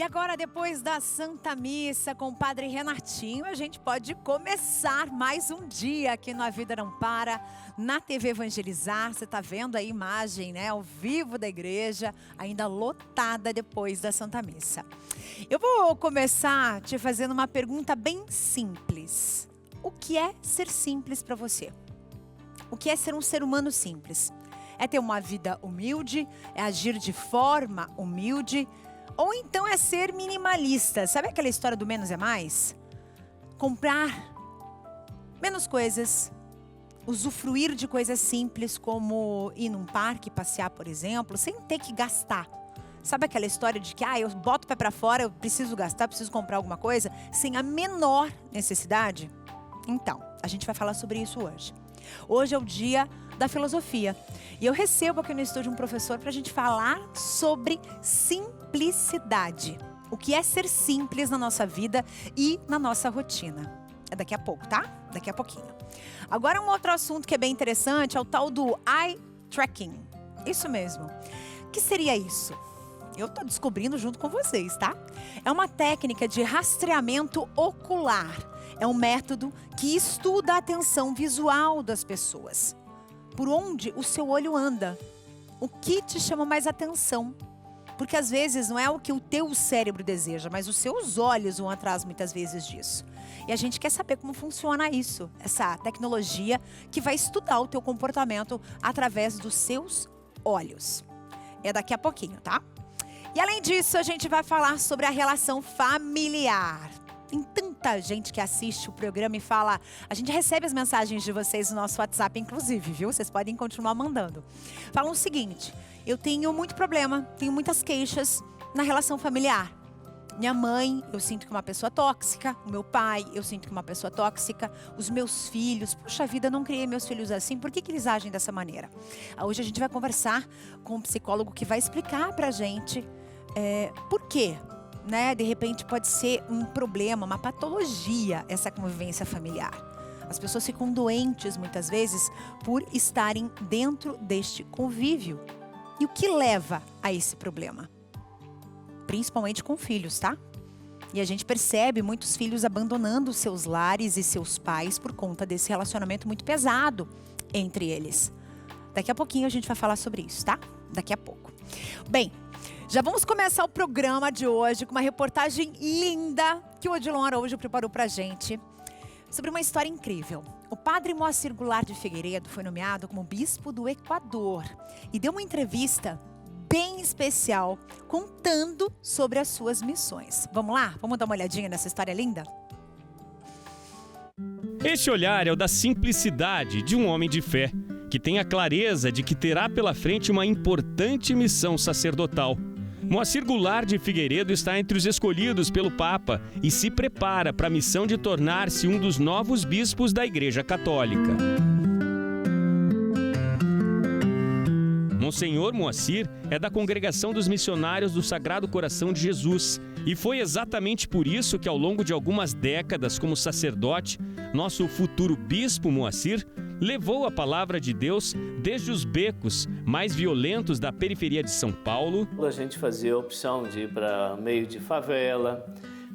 E agora, depois da Santa Missa com o Padre Renatinho, a gente pode começar mais um dia aqui no A Vida Não Para, na TV Evangelizar. Você está vendo a imagem, né, ao vivo da igreja, ainda lotada depois da Santa Missa. Eu vou começar te fazendo uma pergunta bem simples. O que é ser simples para você? O que é ser um ser humano simples? É ter uma vida humilde? É agir de forma humilde? Ou então é ser minimalista? Sabe aquela história do menos é mais? Comprar menos coisas, usufruir de coisas simples como ir num parque, passear, por exemplo, sem ter que gastar. Sabe aquela história de que eu boto o pé pra fora, eu preciso gastar, preciso comprar alguma coisa, sem a menor necessidade? Então, a gente vai falar sobre isso hoje. Hoje é o dia da filosofia. E eu recebo aqui no estúdio um professor para a gente falar sobre simplicidade. O que é ser simples na nossa vida e na nossa rotina. É daqui a pouco, tá? Daqui a pouquinho. Agora um outro assunto que é bem interessante é o tal do eye tracking. Isso mesmo. O que seria isso? Eu tô descobrindo junto com vocês, tá? É uma técnica de rastreamento ocular. É um método que estuda a atenção visual das pessoas. Por onde o seu olho anda. O que te chama mais atenção. Porque às vezes não é o que o teu cérebro deseja, mas os seus olhos vão atrás muitas vezes disso. E a gente quer saber como funciona isso. Essa tecnologia que vai estudar o teu comportamento através dos seus olhos. É daqui a pouquinho, tá? E além disso, a gente vai falar sobre a relação familiar. Tem tanta gente que assiste o programa e fala... A gente recebe as mensagens de vocês no nosso WhatsApp, inclusive, viu? Vocês podem continuar mandando. Falam o seguinte: eu tenho muito problema, tenho muitas queixas na relação familiar. Minha mãe, eu sinto que é uma pessoa tóxica. O meu pai, eu sinto que é uma pessoa tóxica. Os meus filhos, puxa vida, eu não criei meus filhos assim. Por que eles agem dessa maneira? Hoje a gente vai conversar com um psicólogo que vai explicar pra gente por quê. Né? De repente pode ser um problema, uma patologia essa convivência familiar. As pessoas ficam doentes muitas vezes por estarem dentro deste convívio. E o que leva a esse problema? Principalmente com filhos, tá? E a gente percebe muitos filhos abandonando seus lares e seus pais por conta desse relacionamento muito pesado entre eles. Daqui a pouquinho a gente vai falar sobre isso, tá? Daqui a pouco. Bem, já vamos começar o programa de hoje com uma reportagem linda que o Odilon Araújo preparou pra gente sobre uma história incrível. O padre Moacir Goulart de Figueiredo foi nomeado como bispo do Equador e deu uma entrevista bem especial contando sobre as suas missões. Vamos lá? Vamos dar uma olhadinha nessa história linda? Este olhar é o da simplicidade de um homem de fé, que tem a clareza de que terá pela frente uma importante missão sacerdotal. Moacir Goulart de Figueiredo está entre os escolhidos pelo Papa e se prepara para a missão de tornar-se um dos novos bispos da Igreja Católica. Monsenhor Moacir é da Congregação dos Missionários do Sagrado Coração de Jesus e foi exatamente por isso que ao longo de algumas décadas como sacerdote, nosso futuro bispo Moacir levou a palavra de Deus desde os becos mais violentos da periferia de São Paulo. A gente fazia a opção de ir para meio de favela,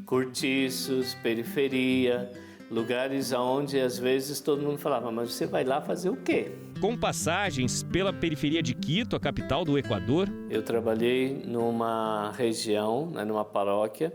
cortiços, periferia, lugares onde às vezes todo mundo falava, mas você vai lá fazer o quê? Com passagens pela periferia de Quito, a capital do Equador. Eu trabalhei numa região, numa paróquia,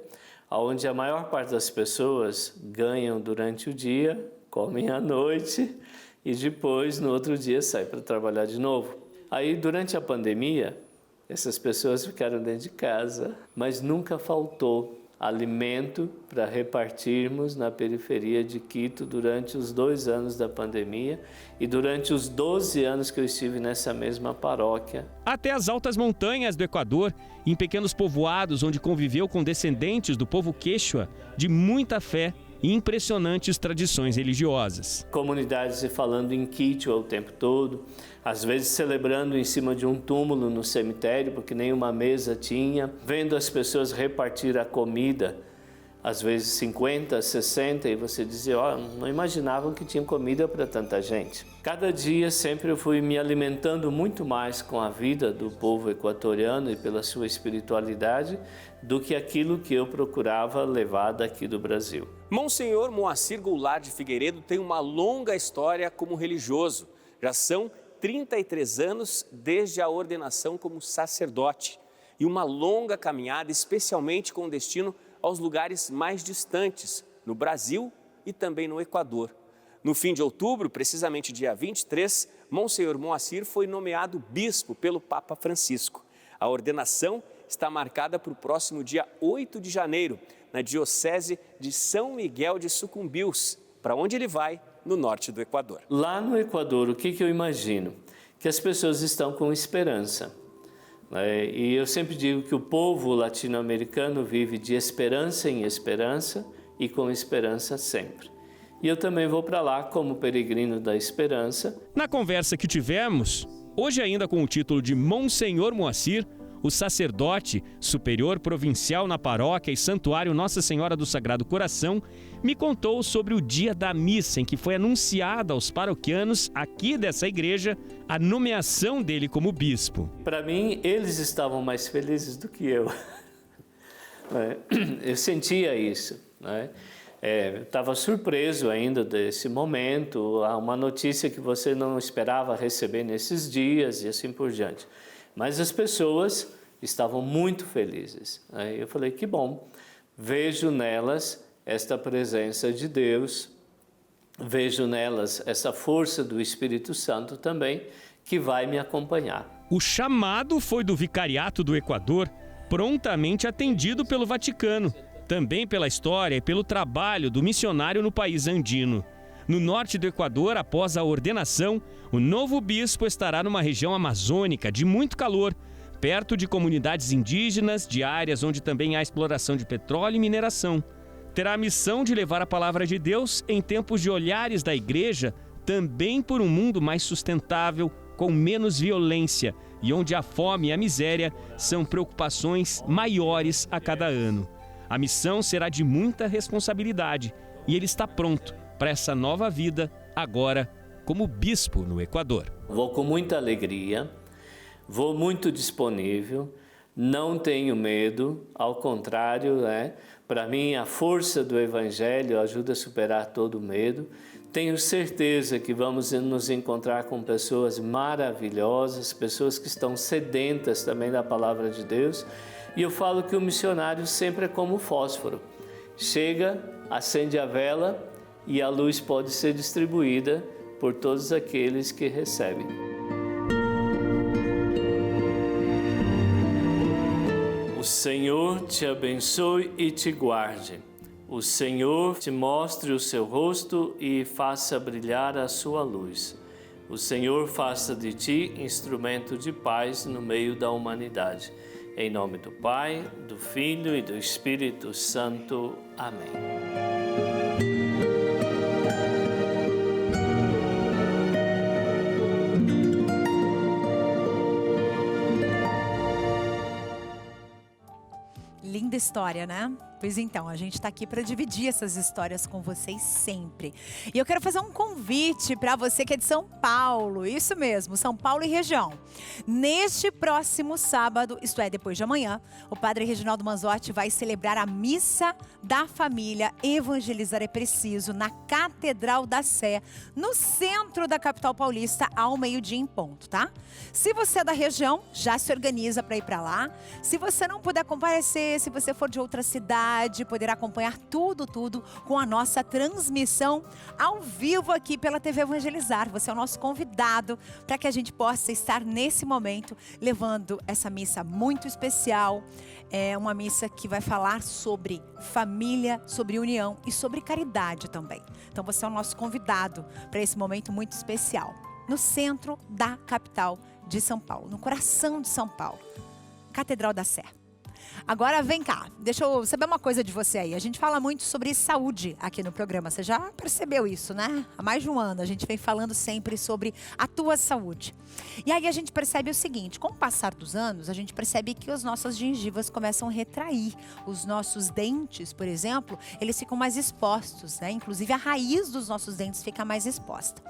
onde a maior parte das pessoas ganham durante o dia, comem à noite e depois, no outro dia, saem para trabalhar de novo. Aí, durante a pandemia, essas pessoas ficaram dentro de casa, mas nunca faltou alimento para repartirmos na periferia de Quito durante os 2 anos da pandemia e durante os 12 anos que eu estive nessa mesma paróquia. Até as altas montanhas do Equador, em pequenos povoados onde conviveu com descendentes do povo quechua de muita fé e impressionantes tradições religiosas. Comunidades se falando em Quechua o tempo todo, às vezes celebrando em cima de um túmulo no cemitério, porque nenhuma mesa tinha, vendo as pessoas repartir a comida às vezes 50, 60, e você dizia, não imaginavam que tinha comida para tanta gente. Cada dia sempre eu fui me alimentando muito mais com a vida do povo equatoriano e pela sua espiritualidade do que aquilo que eu procurava levar daqui do Brasil. Monsenhor Moacir Goulart de Figueiredo tem uma longa história como religioso. Já são 33 anos desde a ordenação como sacerdote e uma longa caminhada, especialmente com destino aos lugares mais distantes, no Brasil e também no Equador. No fim de outubro, precisamente dia 23, Monsenhor Moacir foi nomeado bispo pelo Papa Francisco. A ordenação está marcada para o próximo dia 8 de janeiro, na Diocese de São Miguel de Sucumbios, para onde ele vai, no norte do Equador. Lá no Equador, o que eu imagino? Que as pessoas estão com esperança. E eu sempre digo que o povo latino-americano vive de esperança em esperança e com esperança sempre. E eu também vou para lá como peregrino da esperança. Na conversa que tivemos, hoje ainda com o título de Monsenhor Moacir, o sacerdote superior provincial na paróquia e santuário Nossa Senhora do Sagrado Coração, me contou sobre o dia da missa em que foi anunciada aos paroquianos aqui dessa igreja a nomeação dele como bispo. Para mim, eles estavam mais felizes do que eu. Eu sentia isso. Eu estava surpreso ainda desse momento, uma notícia que você não esperava receber nesses dias e assim por diante. Mas as pessoas estavam muito felizes. Eu falei, que bom, vejo nelas esta presença de Deus, vejo nelas essa força do Espírito Santo também, que vai me acompanhar. O chamado foi do Vicariato do Equador, prontamente atendido pelo Vaticano, também pela história e pelo trabalho do missionário no país andino. No norte do Equador, após a ordenação, o novo bispo estará numa região amazônica de muito calor, perto de comunidades indígenas, de áreas onde também há exploração de petróleo e mineração. Terá a missão de levar a palavra de Deus em tempos de olhares da igreja, também por um mundo mais sustentável, com menos violência e onde a fome e a miséria são preocupações maiores a cada ano. A missão será de muita responsabilidade e ele está pronto para essa nova vida, agora como bispo no Equador. Vou com muita alegria, vou muito disponível, não tenho medo, ao contrário, para mim a força do Evangelho ajuda a superar todo o medo. Tenho certeza que vamos nos encontrar com pessoas maravilhosas, pessoas que estão sedentas também da palavra de Deus. E eu falo que o missionário sempre é como o fósforo. Chega, acende a vela e a luz pode ser distribuída por todos aqueles que recebem. O Senhor te abençoe e te guarde. O Senhor te mostre o seu rosto e faça brilhar a sua luz. O Senhor faça de ti instrumento de paz no meio da humanidade. Em nome do Pai, do Filho e do Espírito Santo. Amém. Linda história, né? Pois então, a gente está aqui para dividir essas histórias com vocês sempre. E eu quero fazer um convite para você que é de São Paulo, isso mesmo, São Paulo e região. Neste próximo sábado, isto é, depois de amanhã, o Padre Reginaldo Manzotti vai celebrar a Missa da Família Evangelizar é Preciso na Catedral da Sé, no centro da capital paulista, ao meio-dia em ponto, tá? Se você é da região, já se organiza para ir para lá. Se você não puder comparecer, se você for de outra cidade, poderá acompanhar tudo com a nossa transmissão ao vivo aqui pela TV Evangelizar. Você é o nosso convidado para que a gente possa estar nesse momento levando essa missa muito especial. É uma missa que vai falar sobre família, sobre união e sobre caridade também. Então você é o nosso convidado para esse momento muito especial. No centro da capital de São Paulo, no coração de São Paulo, Catedral da Sé. Agora vem cá, deixa eu saber uma coisa de você aí. A gente fala muito sobre saúde aqui no programa. Você já percebeu isso, né? Há mais de um ano a gente vem falando sempre sobre a tua saúde. E aí a gente percebe o seguinte, com o passar dos anos, a gente percebe que as nossas gengivas começam a retrair. Os nossos dentes, por exemplo, eles ficam mais expostos, né? Inclusive a raiz dos nossos dentes fica mais exposta.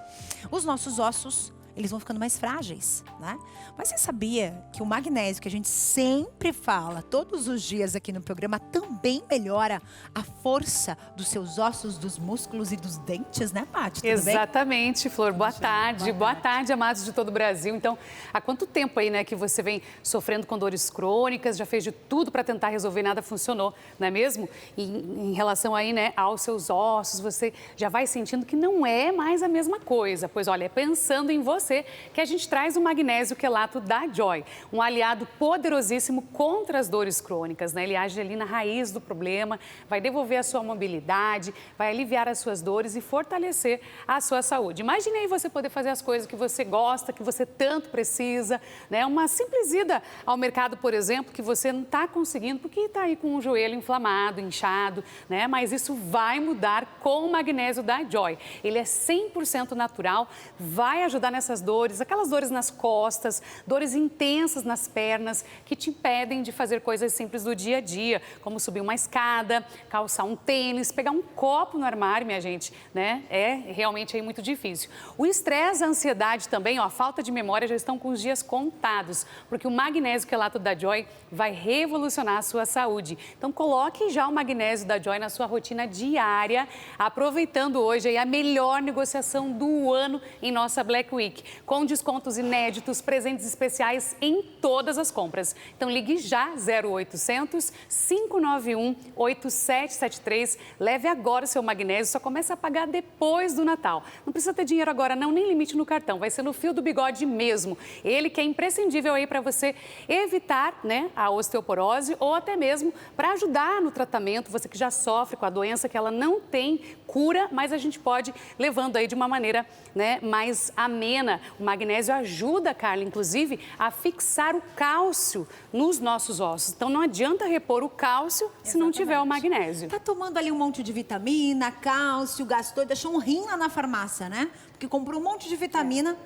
Os nossos ossos, eles vão ficando mais frágeis, né? Mas você sabia que o magnésio, que a gente sempre fala todos os dias aqui no programa, também melhora a força dos seus ossos, dos músculos e dos dentes, né, Paty? Exatamente, Flor. Boa tarde. Boa tarde, amados de todo o Brasil. Então, há quanto tempo aí, né, que você vem sofrendo com dores crônicas, já fez de tudo para tentar resolver e nada funcionou, não é mesmo? E em relação aí, né, aos seus ossos, você já vai sentindo que não é mais a mesma coisa. Pois olha, é pensando em você que a gente traz o magnésio quelato da Joy, um aliado poderosíssimo contra as dores crônicas, né? Ele age ali na raiz do problema, vai devolver a sua mobilidade, vai aliviar as suas dores e fortalecer a sua saúde. Imagine aí você poder fazer as coisas que você gosta, que você tanto precisa, né? Uma simples ida ao mercado, por exemplo, que você não está conseguindo porque está aí com o joelho inflamado, inchado, né? Mas isso vai mudar com o magnésio da Joy. Ele é 100% natural, vai ajudar nessas dores, aquelas dores nas costas, dores intensas nas pernas, que te impedem de fazer coisas simples do dia a dia, como subir uma escada, calçar um tênis, pegar um copo no armário, minha gente, né? É realmente aí muito difícil. O estresse, a ansiedade também, ó, a falta de memória já estão com os dias contados, porque o magnésio quelato da Joy vai revolucionar a sua saúde. Então, coloque já o magnésio da Joy na sua rotina diária, aproveitando hoje aí a melhor negociação do ano em nossa Black Week, com descontos inéditos, presentes especiais em todas as compras. Então ligue já 0800 591 8773. Leve agora o seu magnésio, só começa a pagar depois do Natal. Não precisa ter dinheiro agora não, nem limite no cartão, vai ser no fio do bigode mesmo. Ele que é imprescindível aí para você evitar, né, a osteoporose ou até mesmo para ajudar no tratamento, você que já sofre com a doença, que ela não tem cura, mas a gente pode levando aí de uma maneira, né, mais amena. O magnésio ajuda, Carla, inclusive, a fixar o cálcio nos nossos ossos. Então, não adianta repor o cálcio se não tiver o magnésio. Tá tomando ali um monte de vitamina, cálcio, gastou e deixou um rim lá na farmácia, né? Porque comprou um monte de vitamina.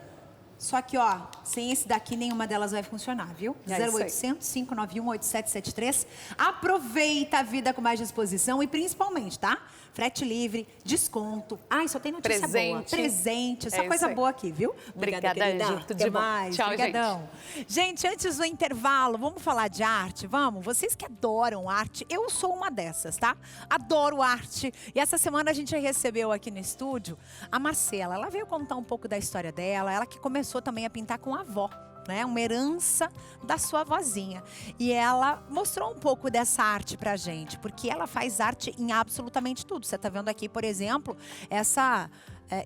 Só que, ó, sem esse daqui, nenhuma delas vai funcionar, viu? 0800 591 8773. Aproveita a vida com mais disposição e principalmente, tá? Frete livre, desconto. Ai, só tem notícia boa. Presente. Só coisa boa aqui, viu? Obrigada, querida. Tudo de mais. Tchau, obrigadão. Gente, antes do intervalo, vamos falar de arte? Vamos? Vocês que adoram arte, eu sou uma dessas, tá? Adoro arte. E essa semana a gente recebeu aqui no estúdio a Marcela. Ela veio contar um pouco da história dela. Ela que começou também a pintar com a avó, né? Uma herança da sua avózinha. E ela mostrou um pouco dessa arte pra gente, porque ela faz arte em absolutamente tudo. Você tá vendo aqui, por exemplo, essa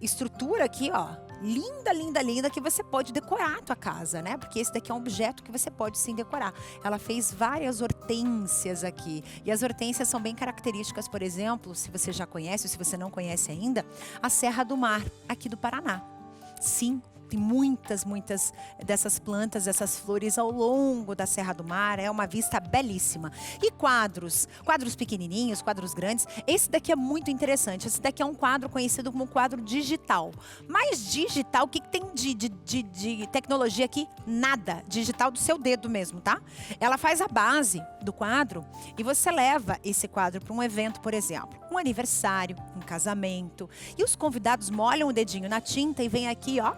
estrutura aqui, ó, linda, linda, linda, que você pode decorar a tua casa, né? Porque esse daqui é um objeto que você pode sim decorar. Ela fez várias hortênsias aqui. E as hortênsias são bem características, por exemplo, se você já conhece ou se você não conhece ainda, a Serra do Mar, aqui do Paraná. Sim. Tem muitas dessas plantas, essas flores ao longo da Serra do Mar. É uma vista belíssima. E quadros pequenininhos, quadros grandes. Esse daqui é muito interessante. Esse daqui é um quadro conhecido como quadro digital. Mas digital, o que tem de tecnologia aqui? Nada. Digital do seu dedo mesmo, tá? Ela faz a base do quadro e você leva esse quadro para um evento, por exemplo. Um aniversário, um casamento. E os convidados molham o dedinho na tinta e vêm aqui, ó,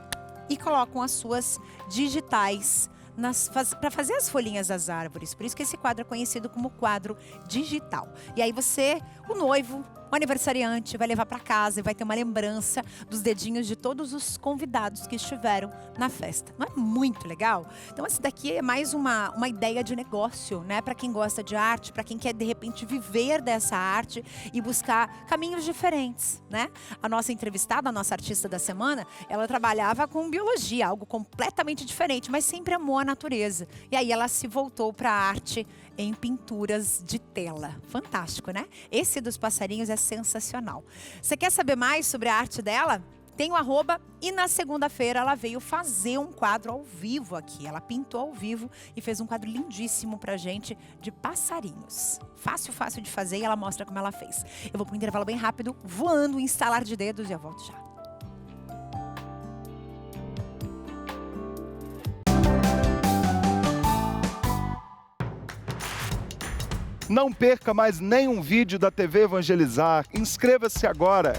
e colocam as suas digitais para fazer as folhinhas das árvores. Por isso que esse quadro é conhecido como quadro digital. E aí você, o noivo, o aniversariante, vai levar para casa e vai ter uma lembrança dos dedinhos de todos os convidados que estiveram na festa. Não é muito legal? Então, esse daqui é mais uma ideia de negócio, né? Para quem gosta de arte, para quem quer, de repente, viver dessa arte e buscar caminhos diferentes, né? A nossa entrevistada, a nossa artista da semana, ela trabalhava com biologia, algo completamente diferente, mas sempre amou a natureza. E aí ela se voltou para a arte em pinturas de tela. Fantástico, né? Esse dos passarinhos é sensacional. Você quer saber mais sobre a arte dela? tem o arroba, e na segunda-feira ela veio fazer um quadro ao vivo aqui. Ela pintou ao vivo e fez um quadro lindíssimo pra gente de passarinhos. Fácil, fácil de fazer, e ela mostra como ela fez. Eu vou pro intervalo bem rápido, voando, instalar de dedos, e eu volto já. Não perca mais nenhum vídeo da TV Evangelizar. Inscreva-se agora.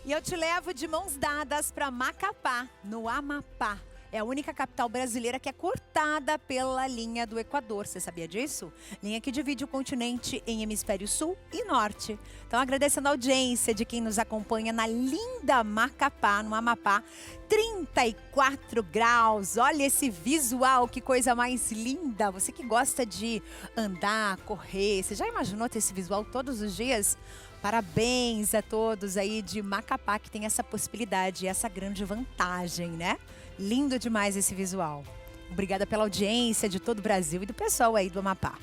E eu te levo de mãos dadas para Macapá, no Amapá. É a única capital brasileira que é cortada pela linha do Equador. Você sabia disso? Linha que divide o continente em hemisfério sul e norte. Então, agradecendo a audiência de quem nos acompanha na linda Macapá, no Amapá. 34 graus. Olha esse visual, que coisa mais linda. Você que gosta de andar, correr, você já imaginou ter esse visual todos os dias? Parabéns a todos aí de Macapá que tem essa possibilidade, essa grande vantagem, né? Lindo demais esse visual. Obrigada pela audiência de todo o Brasil e do pessoal aí do Amapá.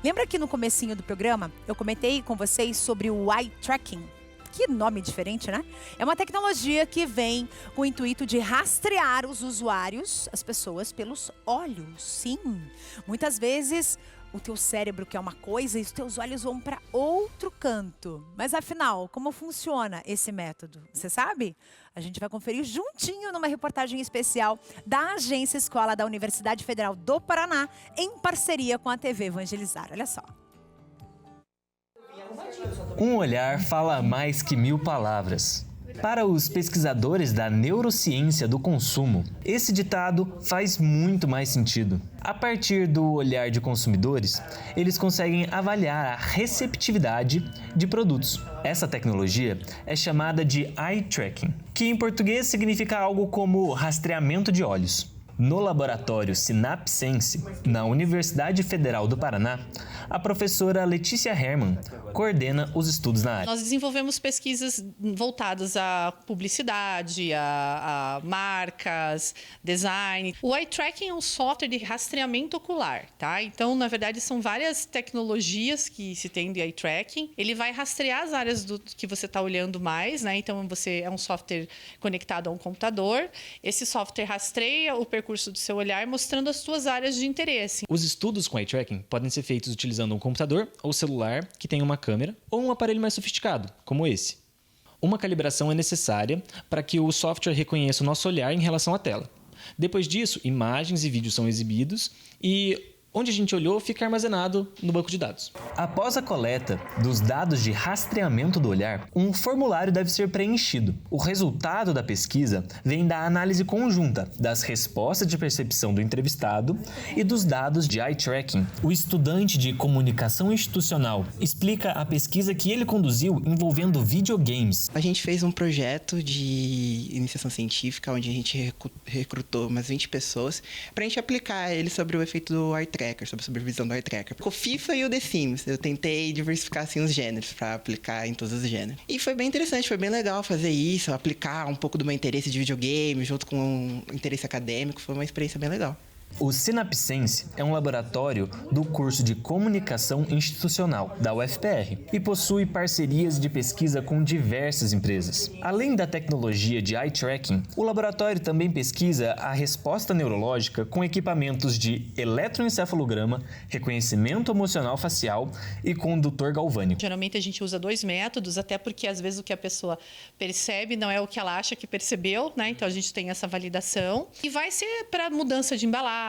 Lembra que no comecinho do programa eu comentei com vocês sobre o eye tracking? Que nome diferente, né? É uma tecnologia que vem com o intuito de rastrear os usuários, as pessoas, pelos olhos. Sim, muitas vezes o teu cérebro quer uma coisa e os teus olhos vão para outro canto. Mas afinal, como funciona esse método? Você sabe? A gente vai conferir juntinho numa reportagem especial da Agência Escola da Universidade Federal do Paraná, em parceria com a TV Evangelizar. Olha só. Um olhar fala mais que 1000 palavras. Para os pesquisadores da neurociência do consumo, esse ditado faz muito mais sentido. A partir do olhar de consumidores, eles conseguem avaliar a receptividade de produtos. Essa tecnologia é chamada de eye tracking, que em português significa algo como rastreamento de olhos. No laboratório Synapsense, na Universidade Federal do Paraná, a professora Letícia Hermann coordena os estudos na área. Nós desenvolvemos pesquisas voltadas à publicidade, a marcas, design. O eye tracking é um software de rastreamento ocular, tá? Então, na verdade, são várias tecnologias que se tem de eye tracking. Ele vai rastrear as áreas que você está olhando mais, né? Então, você é um software conectado a um computador. Esse software rastreia o percurso do seu olhar, mostrando as suas áreas de interesse. Os estudos com eye tracking podem ser feitos utilizando um computador ou celular que tem uma câmera ou um aparelho mais sofisticado, como esse. Uma calibração é necessária para que o software reconheça o nosso olhar em relação à tela. Depois disso, imagens e vídeos são exibidos e onde a gente olhou fica armazenado no banco de dados. Após a coleta dos dados de rastreamento do olhar, um formulário deve ser preenchido. O resultado da pesquisa vem da análise conjunta das respostas de percepção do entrevistado e dos dados de eye tracking. O estudante de comunicação institucional explica a pesquisa que ele conduziu envolvendo videogames. A gente fez um projeto de iniciação científica onde a gente recrutou umas 20 pessoas para a gente aplicar ele sobre o efeito do eye tracking, sobre a supervisão do eye tracker. O FIFA e o The Sims. Eu tentei diversificar assim os gêneros para aplicar em todos os gêneros. E foi bem interessante, foi bem legal fazer isso, aplicar um pouco do meu interesse de videogame junto com o interesse acadêmico. Foi uma experiência bem legal. O Synapsense é um laboratório do curso de Comunicação Institucional da UFPR e possui parcerias de pesquisa com diversas empresas. Além da tecnologia de eye tracking, o laboratório também pesquisa a resposta neurológica com equipamentos de eletroencefalograma, reconhecimento emocional facial e condutor galvânico. Geralmente a gente usa 2 métodos, até porque às vezes o que a pessoa percebe não é o que ela acha que percebeu, né? Então a gente tem essa validação. E vai ser para mudança de embalagem,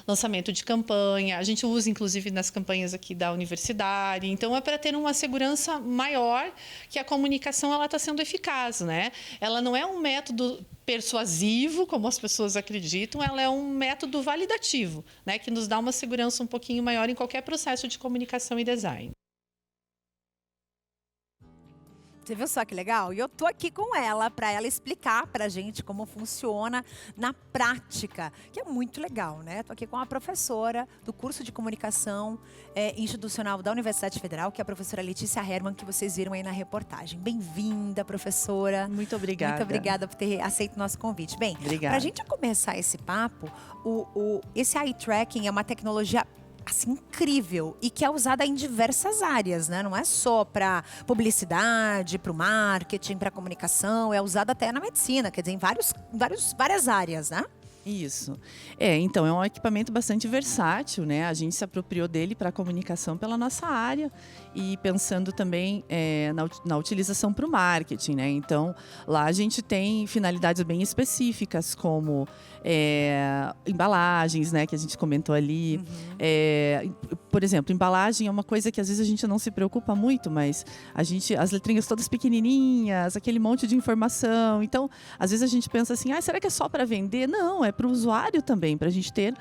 lançamento de campanha. A gente usa, inclusive, nas campanhas aqui da universidade. Então, é para ter uma segurança maior que a comunicação ela está sendo eficaz, né? Ela não é um método persuasivo, como as pessoas acreditam, ela é um método validativo, né? Que nos dá uma segurança um pouquinho maior em qualquer processo de comunicação e design. Você viu só que legal? E eu tô aqui com ela para ela explicar pra gente como funciona na prática, que é muito legal, né? Tô aqui com a professora do curso de comunicação institucional da Universidade Federal, que é a professora Letícia Hermann, que vocês viram aí na reportagem. Bem-vinda, professora. Muito obrigada. Muito obrigada por ter aceito o nosso convite. Bem, Obrigada. pra gente começar esse papo, esse eye tracking é uma tecnologia assim, incrível e que é usada em diversas áreas, né? Não é só para publicidade, para o marketing, para comunicação, é usada até na medicina, quer dizer, em várias áreas, né? Isso. Então, é um equipamento bastante versátil, né? A gente se apropriou dele para a comunicação pela nossa área e pensando também na utilização para o marketing, né? Então, lá a gente tem finalidades bem específicas, como embalagens, né? Que a gente comentou ali. Por exemplo, embalagem é uma coisa que às vezes a gente não se preocupa muito, mas as letrinhas todas pequenininhas, aquele monte de informação. Então, às vezes a gente pensa assim, será que é só para vender? Não, é para o usuário também, para a gente ter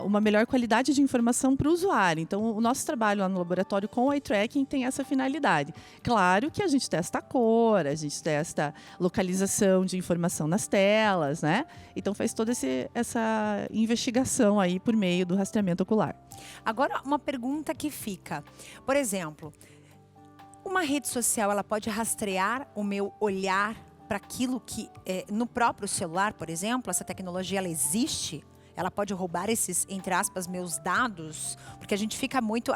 uma melhor qualidade de informação para o usuário. Então, o nosso trabalho lá no laboratório com o eye tracking tem essa finalidade. Claro que a gente testa a cor, a gente testa localização de informação nas telas, né? Então, faz toda essa investigação aí por meio do rastreamento ocular. Agora, uma pergunta que fica. Por exemplo, uma rede social, ela pode rastrear o meu olhar para aquilo que, no próprio celular, por exemplo, essa tecnologia, ela existe? Ela pode roubar esses, entre aspas, meus dados? Porque a gente fica muito...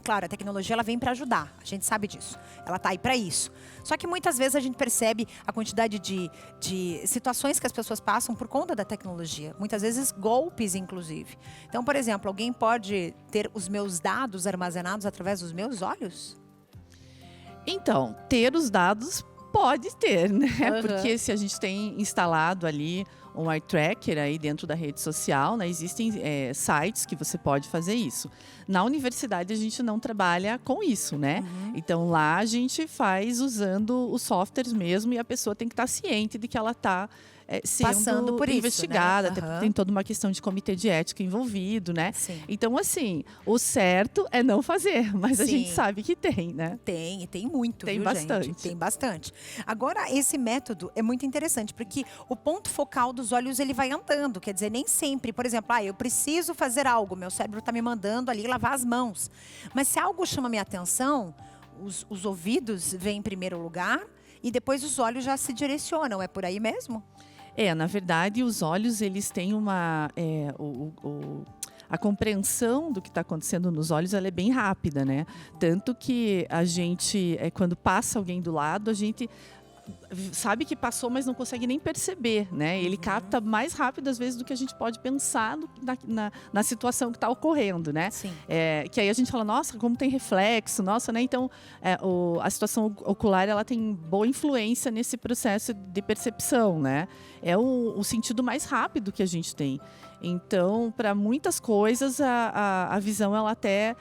claro, a tecnologia, ela vem para ajudar. A gente sabe disso. Ela tá aí para isso. Só que muitas vezes a gente percebe a quantidade de situações que as pessoas passam por conta da tecnologia. Muitas vezes golpes, inclusive. Então, por exemplo, alguém pode ter os meus dados armazenados através dos meus olhos? Então, ter os dados pode ter, né? Porque se a gente tem instalado ali um eye tracker aí dentro da rede social, né? Existem sites que você pode fazer isso. Na universidade a gente não trabalha com isso, né? Então lá a gente faz usando os softwares mesmo e a pessoa tem que estar ciente de que ela está sendo passando por investigada, isso, né? tem toda uma questão de comitê de ética envolvido, né? Sim. Então, assim, o certo é não fazer, mas a gente sabe que tem, né? Tem muito, Tem viu, bastante. gente? Tem bastante. Agora, esse método é muito interessante, porque o ponto focal dos olhos, ele vai andando. Quer dizer, nem sempre, por exemplo, eu preciso fazer algo, meu cérebro está me mandando ali lavar as mãos. Mas se algo chama minha atenção, os ouvidos vêm em primeiro lugar e depois os olhos já se direcionam. É por aí mesmo? Na verdade, os olhos, eles têm a compreensão do que está acontecendo nos olhos, ela é bem rápida, né? Tanto que a gente, quando passa alguém do lado, a gente sabe que passou, mas não consegue nem perceber, né? Ele capta mais rápido, às vezes, do que a gente pode pensar na situação que está ocorrendo, né? Sim. Que aí a gente fala, nossa, como tem reflexo, nossa, né? Então, a situação ocular, ela tem boa influência nesse processo de percepção, né? É o sentido mais rápido que a gente tem. Então, para muitas coisas, a visão, ela até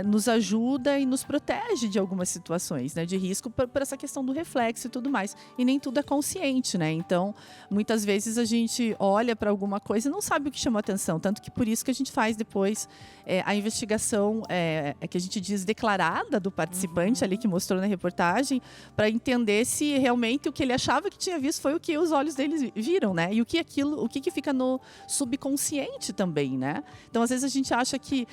nos ajuda e nos protege de algumas situações, né, de risco, por essa questão do reflexo e tudo mais. E nem tudo é consciente, né? Então, muitas vezes a gente olha para alguma coisa e não sabe o que chamou atenção. Tanto que por isso que a gente faz depois a investigação, que a gente diz declarada do participante ali, que mostrou na reportagem, para entender se realmente o que ele achava que tinha visto foi o que os olhos deles viram, né? E o que fica no subconsciente também, né? Então, às vezes a gente acha que,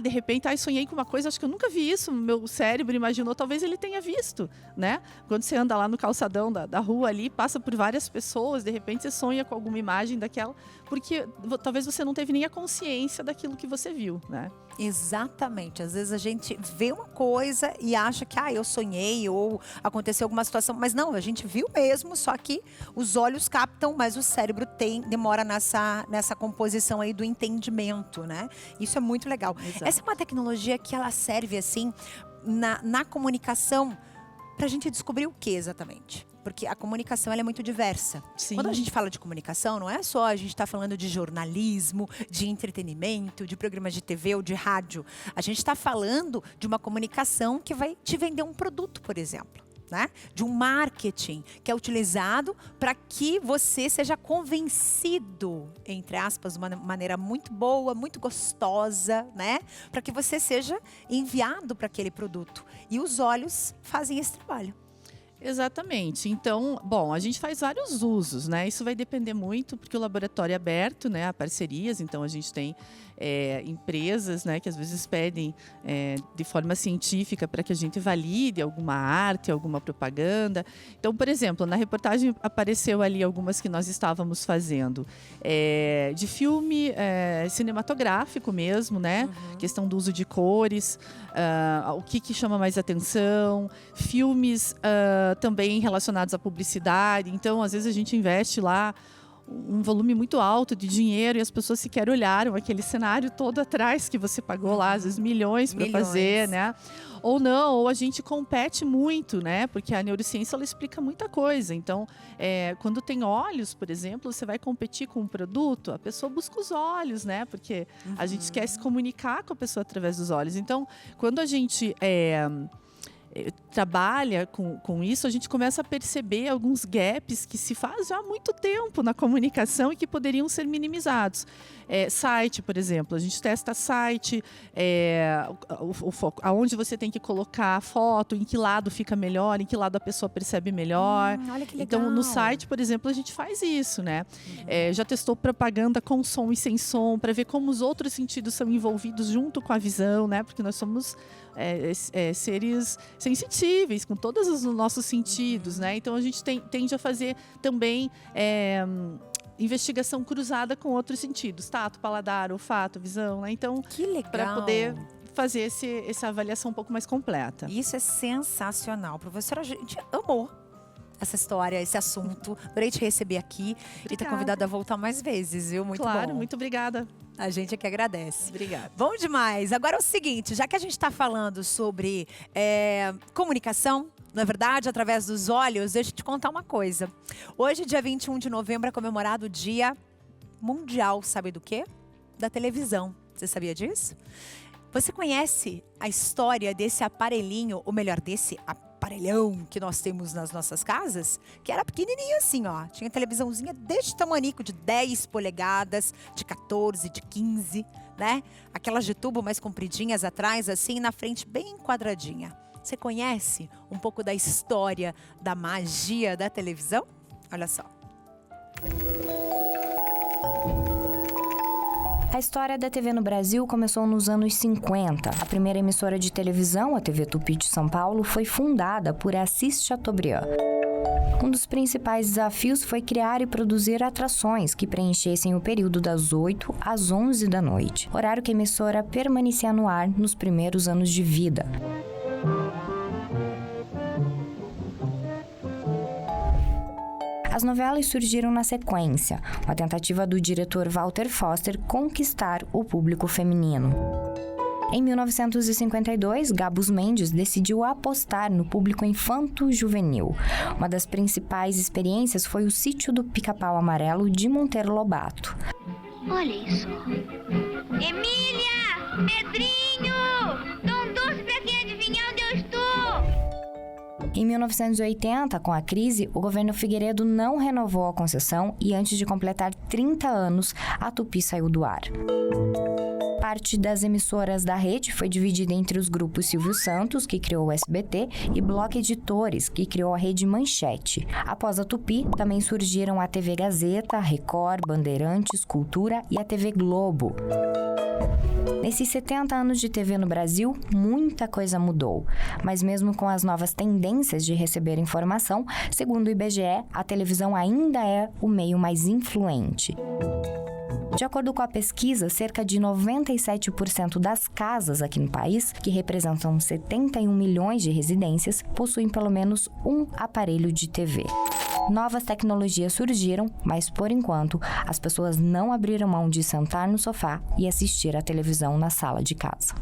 de repente, sonhei com uma coisa, acho que eu nunca vi isso, meu cérebro imaginou, talvez ele tenha visto, né? Quando você anda lá no calçadão da rua ali, passa por várias pessoas, de repente você sonha com alguma imagem daquela, porque talvez você não teve nem a consciência daquilo que você viu, né? Exatamente. Às vezes a gente vê uma coisa e acha que eu sonhei ou aconteceu alguma situação, mas não, a gente viu mesmo, só que os olhos captam, mas o cérebro demora nessa composição aí do entendimento, né? Isso é muito legal. Exato. Essa é uma tecnologia que ela serve assim na comunicação para a gente descobrir o que exatamente? Porque a comunicação ela é muito diversa. Sim. Quando a gente fala de comunicação, não é só a gente está falando de jornalismo, de entretenimento, de programas de TV ou de rádio. A gente está falando de uma comunicação que vai te vender um produto, por exemplo. Né? De um marketing que é utilizado para que você seja convencido, entre aspas, de uma maneira muito boa, muito gostosa, né? Para que você seja enviado para aquele produto. E os olhos fazem esse trabalho. Exatamente. Então, bom, a gente faz vários usos, né? Isso vai depender muito, porque o laboratório é aberto, né, a parcerias. Então, a gente tem empresas, né, que às vezes pedem de forma científica para que a gente valide alguma arte, alguma propaganda. Então, por exemplo, na reportagem apareceu ali algumas que nós estávamos fazendo de filme cinematográfico mesmo, né? Questão do uso de cores, o que chama mais atenção, filmes também relacionados à publicidade. Então, às vezes a gente investe lá um volume muito alto de dinheiro e as pessoas sequer olharam aquele cenário todo atrás que você pagou lá, às vezes milhões para fazer, né? Ou não, ou a gente compete muito, né? Porque a neurociência, ela explica muita coisa. Então, quando tem olhos, por exemplo, você vai competir com um produto, a pessoa busca os olhos, né? Porque a gente quer se comunicar com a pessoa através dos olhos. Então, quando a gente trabalha com isso, a gente começa a perceber alguns gaps que se faz já há muito tempo na comunicação e que poderiam ser minimizados. Site, por exemplo, a gente testa site, aonde você tem que colocar a foto, em que lado fica melhor, em que lado a pessoa percebe melhor. Olha que legal. Então, no site, por exemplo, a gente faz isso, né? Já testou propaganda com som e sem som, para ver como os outros sentidos são envolvidos junto com a visão, né? Porque nós somos seres sensitíveis com todos os nossos sentidos, né? Então a gente tende a fazer também investigação cruzada com outros sentidos, tato, paladar, olfato, visão, né? Então, que legal, para poder fazer essa avaliação um pouco mais completa. Isso é sensacional, professora. A gente amou essa história, esse assunto. Adorei te receber aqui e ter convidado a voltar mais vezes, viu? Muito claro, bom. muito obrigada. A gente é que agradece. Obrigada. Bom demais. Agora é o seguinte, já que a gente está falando sobre comunicação, não é verdade? Através dos olhos, deixa eu te contar uma coisa. Hoje, dia 21 de novembro, é comemorado o Dia Mundial, sabe do quê? Da televisão. Você sabia disso? Você conhece a história desse aparelhinho, ou melhor, desse aparelhão que nós temos nas nossas casas? Que era pequenininho assim, ó. Tinha televisãozinha deste tamanico, de 10 polegadas, de 14, de 15, né? Aquelas de tubo mais compridinhas atrás, assim, na frente bem quadradinha. Você conhece um pouco da história, da magia da televisão? Olha só. A história da TV no Brasil começou nos anos 50. A primeira emissora de televisão, a TV Tupi de São Paulo, foi fundada por Assis Chateaubriand. Um dos principais desafios foi criar e produzir atrações que preenchessem o período das 8 às 11 da noite, horário que a emissora permanecia no ar nos primeiros anos de vida. As novelas surgiram na sequência, uma tentativa do diretor Walter Foster conquistar o público feminino. Em 1952, Gabus Mendes decidiu apostar no público infanto-juvenil. Uma das principais experiências foi o Sítio do Pica-Pau Amarelo de Monteiro Lobato. Olha isso. Emília! Pedrinho! Dom doce pra quem adivinhar onde eu estou! Em 1980, com a crise, o governo Figueiredo não renovou a concessão e antes de completar 30 anos, a Tupi saiu do ar. Parte das emissoras da rede foi dividida entre os grupos Silvio Santos, que criou o SBT, e Bloco Editores, que criou a rede Manchete. Após a Tupi, também surgiram a TV Gazeta, Record, Bandeirantes, Cultura e a TV Globo. Nesses 70 anos de TV no Brasil, muita coisa mudou. Mas mesmo com as novas tendências de receber informação, segundo o IBGE, a televisão ainda é o meio mais influente. De acordo com a pesquisa, cerca de 97% das casas aqui no país, que representam 71 milhões de residências, possuem pelo menos um aparelho de TV. Novas tecnologias surgiram, mas por enquanto, as pessoas não abriram mão de sentar no sofá e assistir à televisão na sala de casa.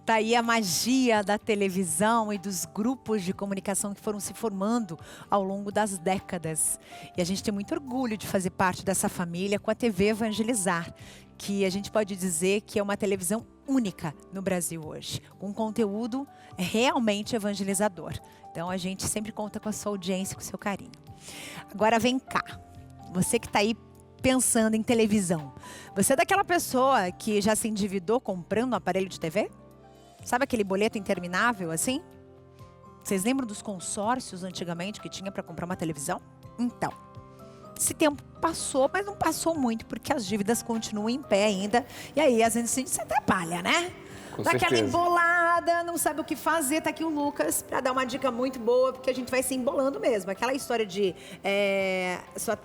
Tá aí a magia da televisão e dos grupos de comunicação que foram se formando ao longo das décadas. E a gente tem muito orgulho de fazer parte dessa família com a TV Evangelizar, que a gente pode dizer que é uma televisão única no Brasil hoje, com conteúdo realmente evangelizador. Então a gente sempre conta com a sua audiência, com o seu carinho. Agora vem cá, você que está aí pensando em televisão, você é daquela pessoa que já se endividou comprando um aparelho de TV? Sabe aquele boleto interminável assim? Vocês lembram dos consórcios antigamente que tinha para comprar uma televisão? Então, esse tempo passou, mas não passou muito, porque as dívidas continuam em pé ainda. E aí, às vezes, a gente se atrapalha, né? Com Dá aquela certeza. embolada, não sabe o que fazer. Tá aqui o Lucas para dar uma dica muito boa, porque a gente vai se embolando mesmo. Aquela história de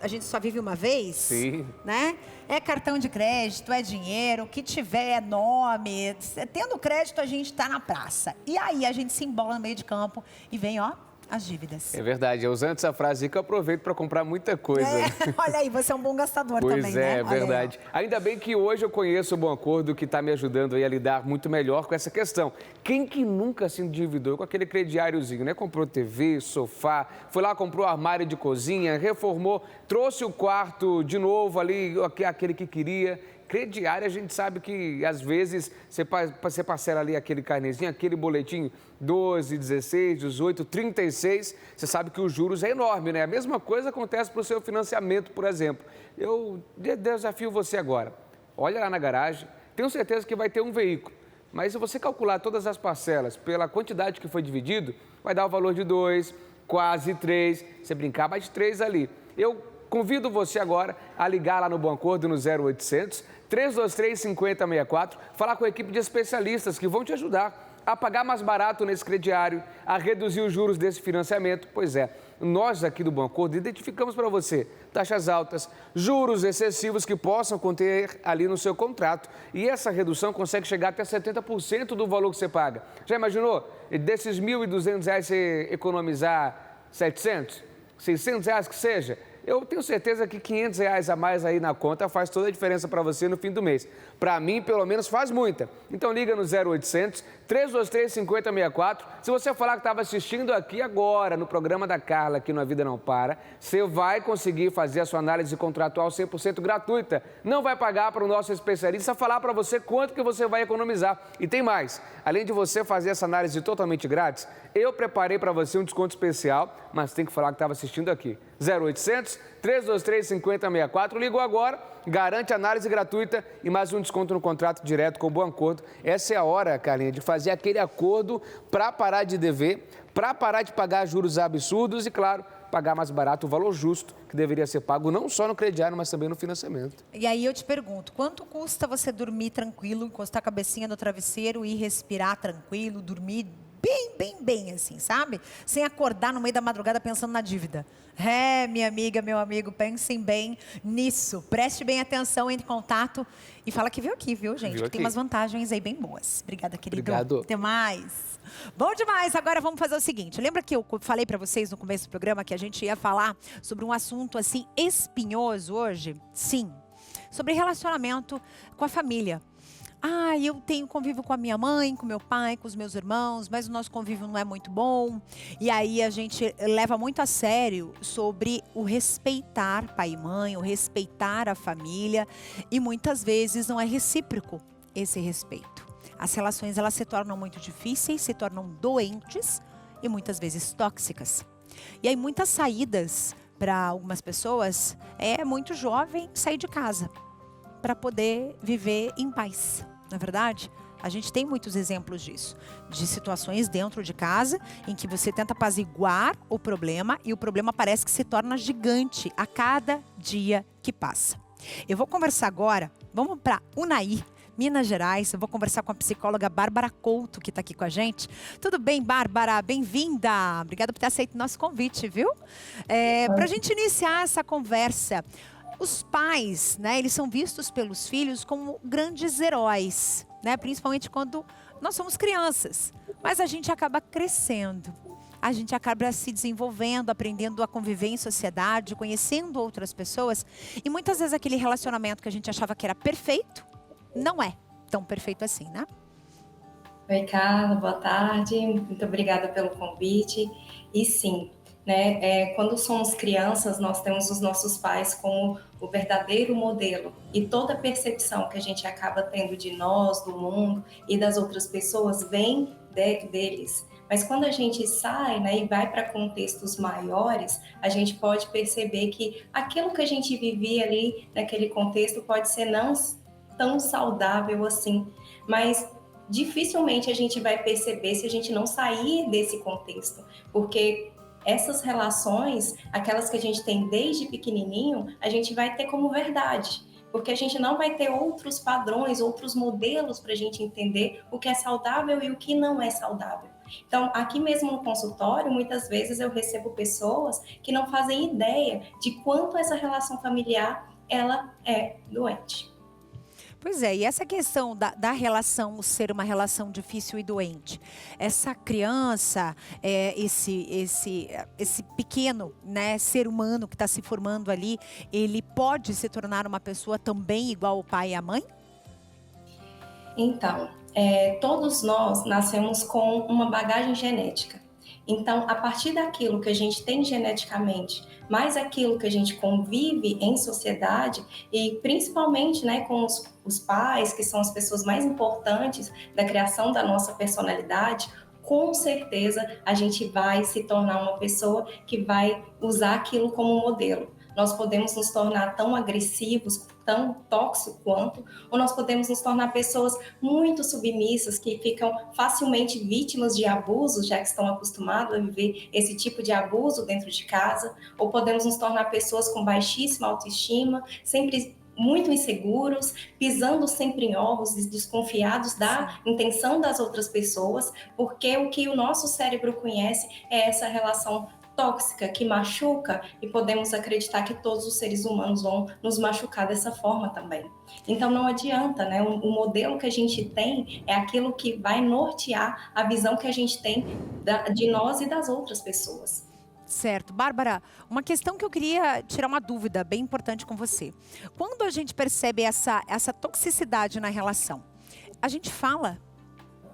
a gente só vive uma vez, Sim. né? É cartão de crédito, é dinheiro, o que tiver é nome. Tendo crédito, a gente tá na praça. E aí, a gente se embola no meio de campo e vem, ó, as dívidas. É verdade, eu usando essa frase que eu aproveito para comprar muita coisa. Olha aí, você é um bom gastador Pois também, né? é, Olha aí, ó. verdade. Ainda bem que hoje eu conheço o Bom Acordo, que está me ajudando aí a lidar muito melhor com essa questão. Quem que nunca se endividou com aquele crediáriozinho, né? Comprou TV, sofá, foi lá, comprou armário de cozinha, reformou, trouxe o quarto de novo ali, aquele que queria. Crediário, a gente sabe que, às vezes, você parcela ali aquele carnezinho, aquele boletim, 12, 16, 18, 36, você sabe que os juros é enorme, né? A mesma coisa acontece para o seu financiamento, por exemplo. Eu desafio você agora, olha lá na garagem, tenho certeza que vai ter um veículo, mas se você calcular todas as parcelas pela quantidade que foi dividido, vai dar o valor de 2, quase 3, você brincar, mais de 3 ali. Eu convido você agora a ligar lá no Bom Acordo no 0800 323 5064, falar com a equipe de especialistas que vão te ajudar a pagar mais barato nesse crediário, a reduzir os juros desse financiamento. Pois é, nós aqui do Bom Acordo identificamos para você taxas altas, juros excessivos que possam conter ali no seu contrato. E essa redução consegue chegar até 70% do valor que você paga. Já imaginou? Desses R$ 1.200 você economizar 700, 600 reais que seja? Eu tenho certeza que R$500 a mais aí na conta faz toda a diferença para você no fim do mês. Para mim, pelo menos, faz muita. Então liga no 0800 323 5064. Se você falar que estava assistindo aqui agora no programa da Carla, aqui no A Vida Não Para, você vai conseguir fazer a sua análise contratual 100% gratuita. Não vai pagar para o nosso especialista falar para você quanto que você vai economizar. E tem mais, além de você fazer essa análise totalmente grátis, eu preparei para você um desconto especial, mas tem que falar que estava assistindo aqui. 0800 323 5064. Ligou agora, garante análise gratuita e mais um desconto no contrato direto com o Bom Acordo. Essa é a hora, Carlinha, de fazer aquele acordo para parar de dever, para parar de pagar juros absurdos e, claro, pagar mais barato o valor justo que deveria ser pago não só no crediário, mas também no financiamento. E aí eu te pergunto, quanto custa você dormir tranquilo, encostar a cabecinha no travesseiro e respirar tranquilo, dormir bem, assim, sabe? Sem acordar no meio da madrugada pensando na dívida. Minha amiga, meu amigo, pensem bem nisso. Preste bem atenção, entre em contato e fala que viu aqui, viu, gente? Viu que aqui. tem umas vantagens aí bem boas. Obrigada, querido. Obrigado. Até mais. Bom demais. Agora vamos fazer o seguinte. Lembra que eu falei pra vocês no começo do programa que a gente ia falar sobre um assunto assim espinhoso hoje? Sim. Sobre relacionamento com a família. Eu tenho convívio com a minha mãe, com meu pai, com os meus irmãos, mas o nosso convívio não é muito bom. E aí a gente leva muito a sério sobre o respeitar pai e mãe, o respeitar a família. E muitas vezes não é recíproco esse respeito. As relações, elas se tornam muito difíceis, se tornam doentes e muitas vezes tóxicas. E aí muitas saídas para algumas pessoas é muito jovem sair de casa para poder viver em paz. Na verdade, a gente tem muitos exemplos disso, de situações dentro de casa em que você tenta apaziguar o problema e o problema parece que se torna gigante a cada dia que passa. Eu vou conversar agora, vamos para Unai, Minas Gerais. Eu vou conversar com a psicóloga Bárbara Couto, que está aqui com a gente. Tudo bem, Bárbara? Bem-vinda. Obrigada por ter aceito o nosso convite, viu? Para a gente iniciar essa conversa, os pais, né, eles são vistos pelos filhos como grandes heróis, né, principalmente quando nós somos crianças. Mas a gente acaba crescendo, a gente acaba se desenvolvendo, aprendendo a conviver em sociedade, conhecendo outras pessoas. E muitas vezes aquele relacionamento que a gente achava que era perfeito, não é tão perfeito assim, né? Oi, Carla, boa tarde. Muito obrigada pelo convite. E sim, né, quando somos crianças, nós temos os nossos pais como o verdadeiro modelo. E toda a percepção que a gente acaba tendo de nós, do mundo e das outras pessoas vem deles. Mas quando a gente sai, né, e vai para contextos maiores, a gente pode perceber que aquilo que a gente vivia ali naquele contexto pode ser não tão saudável assim, mas dificilmente a gente vai perceber se a gente não sair desse contexto, porque essas relações, aquelas que a gente tem desde pequenininho, a gente vai ter como verdade. Porque a gente não vai ter outros padrões, outros modelos para a gente entender o que é saudável e o que não é saudável. Então, aqui mesmo no consultório, muitas vezes eu recebo pessoas que não fazem ideia de quanto essa relação familiar ela é doente. Pois é, e essa questão da relação ser uma relação difícil e doente, essa criança, esse pequeno, né, ser humano que está se formando ali, ele pode se tornar uma pessoa também igual o pai e a mãe? Então, todos nós nascemos com uma bagagem genética. Então, a partir daquilo que a gente tem geneticamente, mais aquilo que a gente convive em sociedade e principalmente, né, com os pais, que são as pessoas mais importantes da criação da nossa personalidade, com certeza a gente vai se tornar uma pessoa que vai usar aquilo como modelo. Nós podemos nos tornar tão agressivos, tão tóxicos quanto, ou nós podemos nos tornar pessoas muito submissas, que ficam facilmente vítimas de abuso, já que estão acostumados a viver esse tipo de abuso dentro de casa, ou podemos nos tornar pessoas com baixíssima autoestima, sempre muito inseguros, pisando sempre em ovos, desconfiados da intenção das outras pessoas, porque o que o nosso cérebro conhece é essa relação tóxica que machuca, e podemos acreditar que todos os seres humanos vão nos machucar dessa forma também. Então não adianta, né? O modelo que a gente tem é aquilo que vai nortear a visão que a gente tem de nós e das outras pessoas. Certo. Bárbara, uma questão que eu queria tirar uma dúvida bem importante com você. Quando a gente percebe essa toxicidade na relação, a gente fala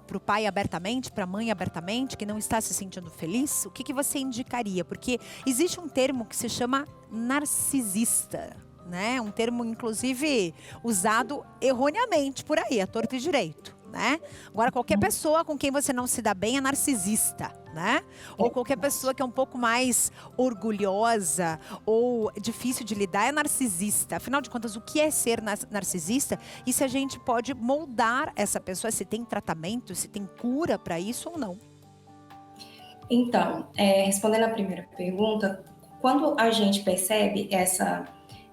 para o pai abertamente, para a mãe abertamente, que não está se sentindo feliz? O que você indicaria? Porque existe um termo que se chama narcisista, né? Um termo, inclusive, usado erroneamente por aí, à torto e direito, né? Agora, qualquer pessoa com quem você não se dá bem é narcisista, né? Ou qualquer pessoa que é um pouco mais orgulhosa ou difícil de lidar é narcisista. Afinal de contas, o que é ser narcisista? E se a gente pode moldar essa pessoa, se tem tratamento, se tem cura para isso ou não? Então, respondendo à primeira pergunta, quando a gente percebe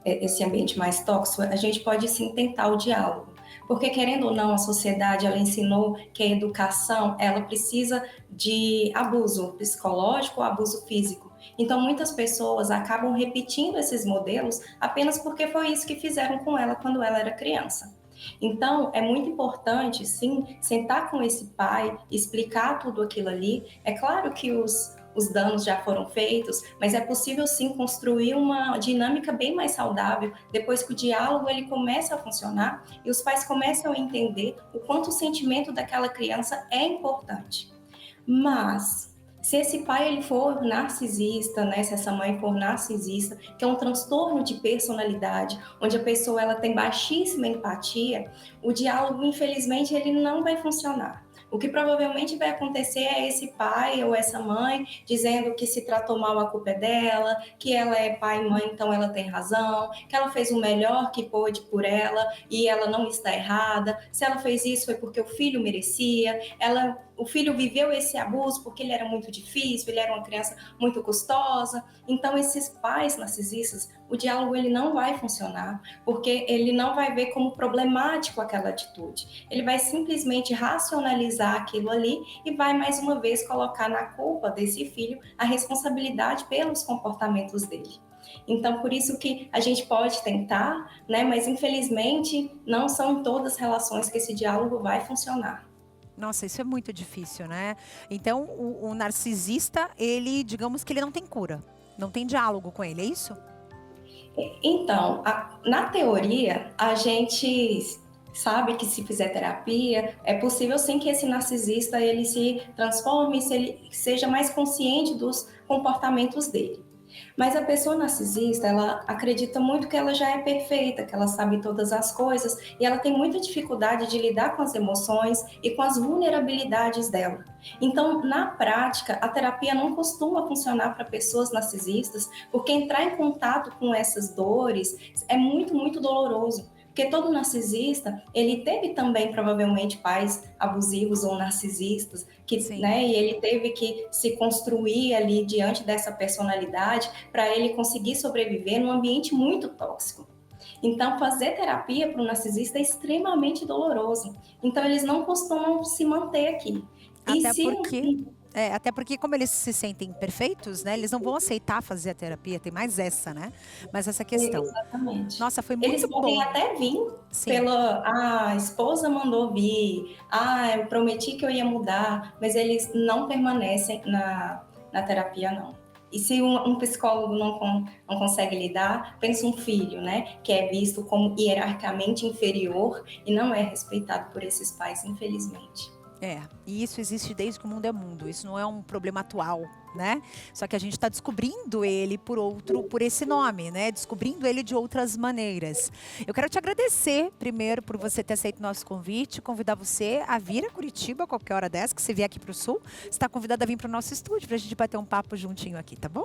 esse ambiente mais tóxico, a gente pode sim tentar o diálogo. Porque, querendo ou não, a sociedade ela ensinou que a educação ela precisa de abuso psicológico ou abuso físico. Então, muitas pessoas acabam repetindo esses modelos apenas porque foi isso que fizeram com ela quando ela era criança. Então, é muito importante, sim, sentar com esse pai, explicar tudo aquilo ali. É claro que os danos já foram feitos, mas é possível sim construir uma dinâmica bem mais saudável depois que o diálogo ele começa a funcionar e os pais começam a entender o quanto o sentimento daquela criança é importante. Mas se esse pai ele for narcisista, né, se essa mãe for narcisista, que é um transtorno de personalidade, onde a pessoa ela tem baixíssima empatia, o diálogo, infelizmente, ele não vai funcionar. O que provavelmente vai acontecer é esse pai ou essa mãe dizendo que se tratou mal, a culpa é dela, que ela é pai e mãe, então ela tem razão, que ela fez o melhor que pôde por ela e ela não está errada. Se ela fez isso foi porque o filho merecia, o filho viveu esse abuso porque ele era muito difícil, ele era uma criança muito custosa. Então, esses pais narcisistas, o diálogo ele não vai funcionar, porque ele não vai ver como problemático aquela atitude. Ele vai simplesmente racionalizar aquilo ali e vai, mais uma vez, colocar na culpa desse filho a responsabilidade pelos comportamentos dele. Então, por isso que a gente pode tentar, né? Mas, infelizmente, não são em todas as relações que esse diálogo vai funcionar. Nossa, isso é muito difícil, né? Então, o narcisista, ele, digamos que ele não tem cura, não tem diálogo com ele, é isso? Então, na teoria, a gente sabe que se fizer terapia, é possível sim que esse narcisista ele se transforme, se ele seja mais consciente dos comportamentos dele. Mas a pessoa narcisista, ela acredita muito que ela já é perfeita, que ela sabe todas as coisas, e ela tem muita dificuldade de lidar com as emoções e com as vulnerabilidades dela. Então, na prática, a terapia não costuma funcionar para pessoas narcisistas, porque entrar em contato com essas dores é muito, muito doloroso. Porque todo narcisista, ele teve também, provavelmente, pais abusivos ou narcisistas, né, e ele teve que se construir ali diante dessa personalidade para ele conseguir sobreviver num ambiente muito tóxico. Então, fazer terapia para o narcisista é extremamente doloroso. Então, eles não costumam se manter aqui. Até porque, como eles se sentem perfeitos, né? Eles não vão aceitar fazer a terapia. Tem mais essa, né? Mas essa questão. Exatamente. Nossa, foi muito Eles bom. podem até vir a esposa mandou vir, eu prometi que eu ia mudar, mas eles não permanecem na terapia, não. E se um psicólogo não consegue lidar, pensa um filho, né? Que é visto como hierarquicamente inferior e não é respeitado por esses pais, infelizmente. E isso existe desde que o mundo é mundo. Isso não é um problema atual, né? Só que a gente está descobrindo ele por esse nome, né? Descobrindo ele de outras maneiras. Eu quero te agradecer, primeiro, por você ter aceito o nosso convite, convidar você a vir a Curitiba a qualquer hora dessa, que você vier aqui para o Sul. Você está convidada a vir para o nosso estúdio para a gente bater um papo juntinho aqui, tá bom?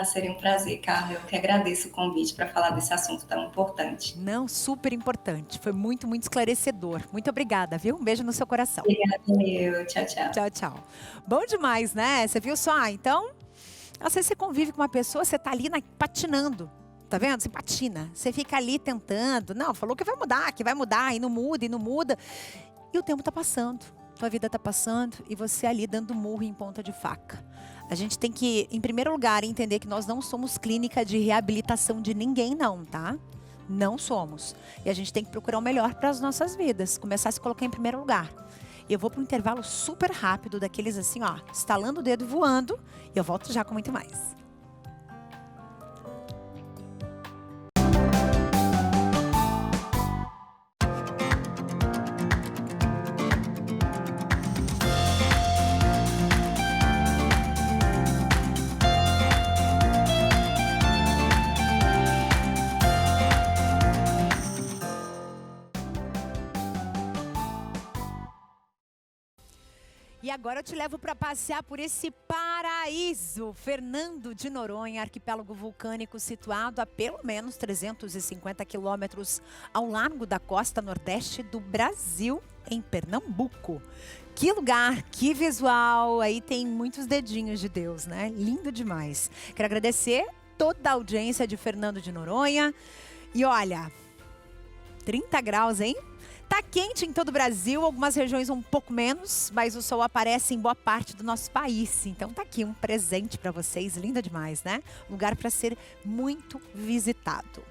Seria um prazer, Carla. Eu que agradeço o convite para falar desse assunto tão importante. Não, super importante. Foi muito, muito esclarecedor. Muito obrigada, viu? Um beijo no seu coração. Obrigada, meu. Tchau, tchau. Tchau, tchau. Bom demais, né? Você viu só? Então, às vezes você convive com uma pessoa, você tá ali patinando. Tá vendo? Você patina. Você fica ali tentando. Não, falou que vai mudar, e não muda. E o tempo tá passando. Tua vida tá passando e você ali dando murro em ponta de faca. A gente tem que, em primeiro lugar, entender que nós não somos clínica de reabilitação de ninguém, não, tá? Não somos. E a gente tem que procurar o melhor para as nossas vidas. Começar a se colocar em primeiro lugar. E eu vou para um intervalo super rápido, daqueles assim, ó, estalando o dedo e voando. E eu volto já com muito mais. E agora eu te levo para passear por esse paraíso. Fernando de Noronha, arquipélago vulcânico situado a pelo menos 350 quilômetros ao largo da costa nordeste do Brasil, em Pernambuco. Que lugar, que visual, aí tem muitos dedinhos de Deus, né? Lindo demais. Quero agradecer toda a audiência de Fernando de Noronha. E olha, 30 graus, hein? Tá quente em todo o Brasil, algumas regiões um pouco menos, mas o sol aparece em boa parte do nosso país. Então tá aqui um presente para vocês, linda demais, né? Lugar para ser muito visitado.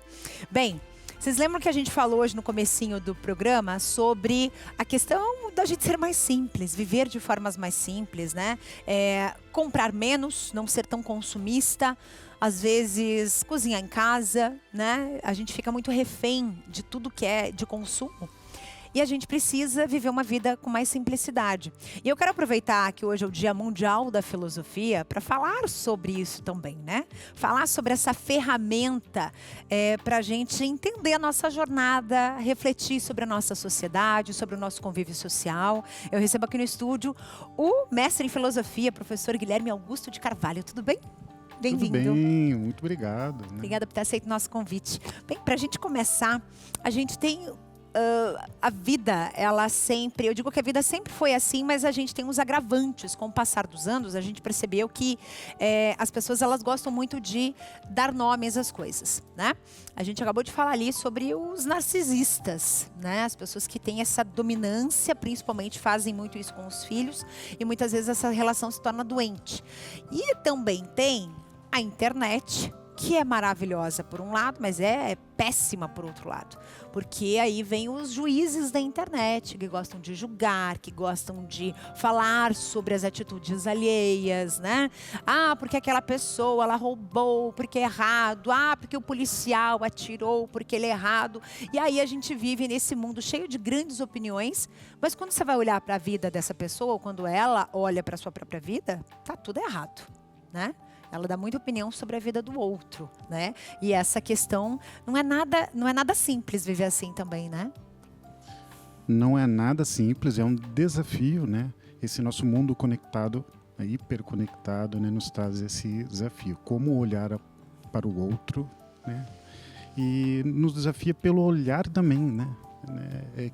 Bem, vocês lembram que a gente falou hoje no comecinho do programa sobre a questão da gente ser mais simples, viver de formas mais simples, né? Comprar menos, não ser tão consumista, às vezes cozinhar em casa, né? A gente fica muito refém de tudo que é de consumo. E a gente precisa viver uma vida com mais simplicidade. E eu quero aproveitar que hoje é o Dia Mundial da Filosofia para falar sobre isso também, né? Falar sobre essa ferramenta para a gente entender a nossa jornada, refletir sobre a nossa sociedade, sobre o nosso convívio social. Eu recebo aqui no estúdio o mestre em filosofia, professor Guilherme Augusto de Carvalho. Tudo bem? Bem-vindo. Tudo bem, muito obrigado. Né? Obrigada por ter aceito o nosso convite. Bem, para a gente começar, a gente tem... a vida, ela sempre... Eu digo que a vida sempre foi assim, mas a gente tem uns agravantes. Com o passar dos anos, a gente percebeu que as pessoas, elas gostam muito de dar nomes às coisas, né? A gente acabou de falar ali sobre os narcisistas, né? As pessoas que têm essa dominância, principalmente fazem muito isso com os filhos. E muitas vezes essa relação se torna doente. E também tem a internet, que é maravilhosa por um lado, mas é péssima por outro lado. Porque aí vem os juízes da internet, que gostam de julgar, que gostam de falar sobre as atitudes alheias, né? Porque aquela pessoa, ela roubou, porque é errado. Porque o policial atirou, porque ele é errado. E aí a gente vive nesse mundo cheio de grandes opiniões, mas quando você vai olhar para a vida dessa pessoa, ou quando ela olha para a sua própria vida, tá tudo errado, né? Ela dá muita opinião sobre a vida do outro, né? E essa questão não é nada simples viver assim também, né? Não é nada simples, é um desafio, né? Esse nosso mundo conectado, hiperconectado, né, nos traz esse desafio. Como olhar para o outro, né? E nos desafia pelo olhar também, né?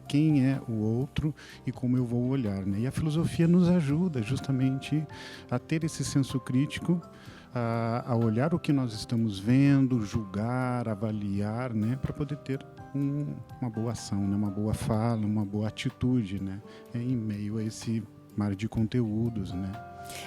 Quem é o outro e como eu vou olhar, né? E a filosofia nos ajuda justamente a ter esse senso crítico, a olhar o que nós estamos vendo, julgar, avaliar, né? Para poder ter uma boa ação, né? Uma boa fala, uma boa atitude, né? Em meio a esse mar de conteúdos, né?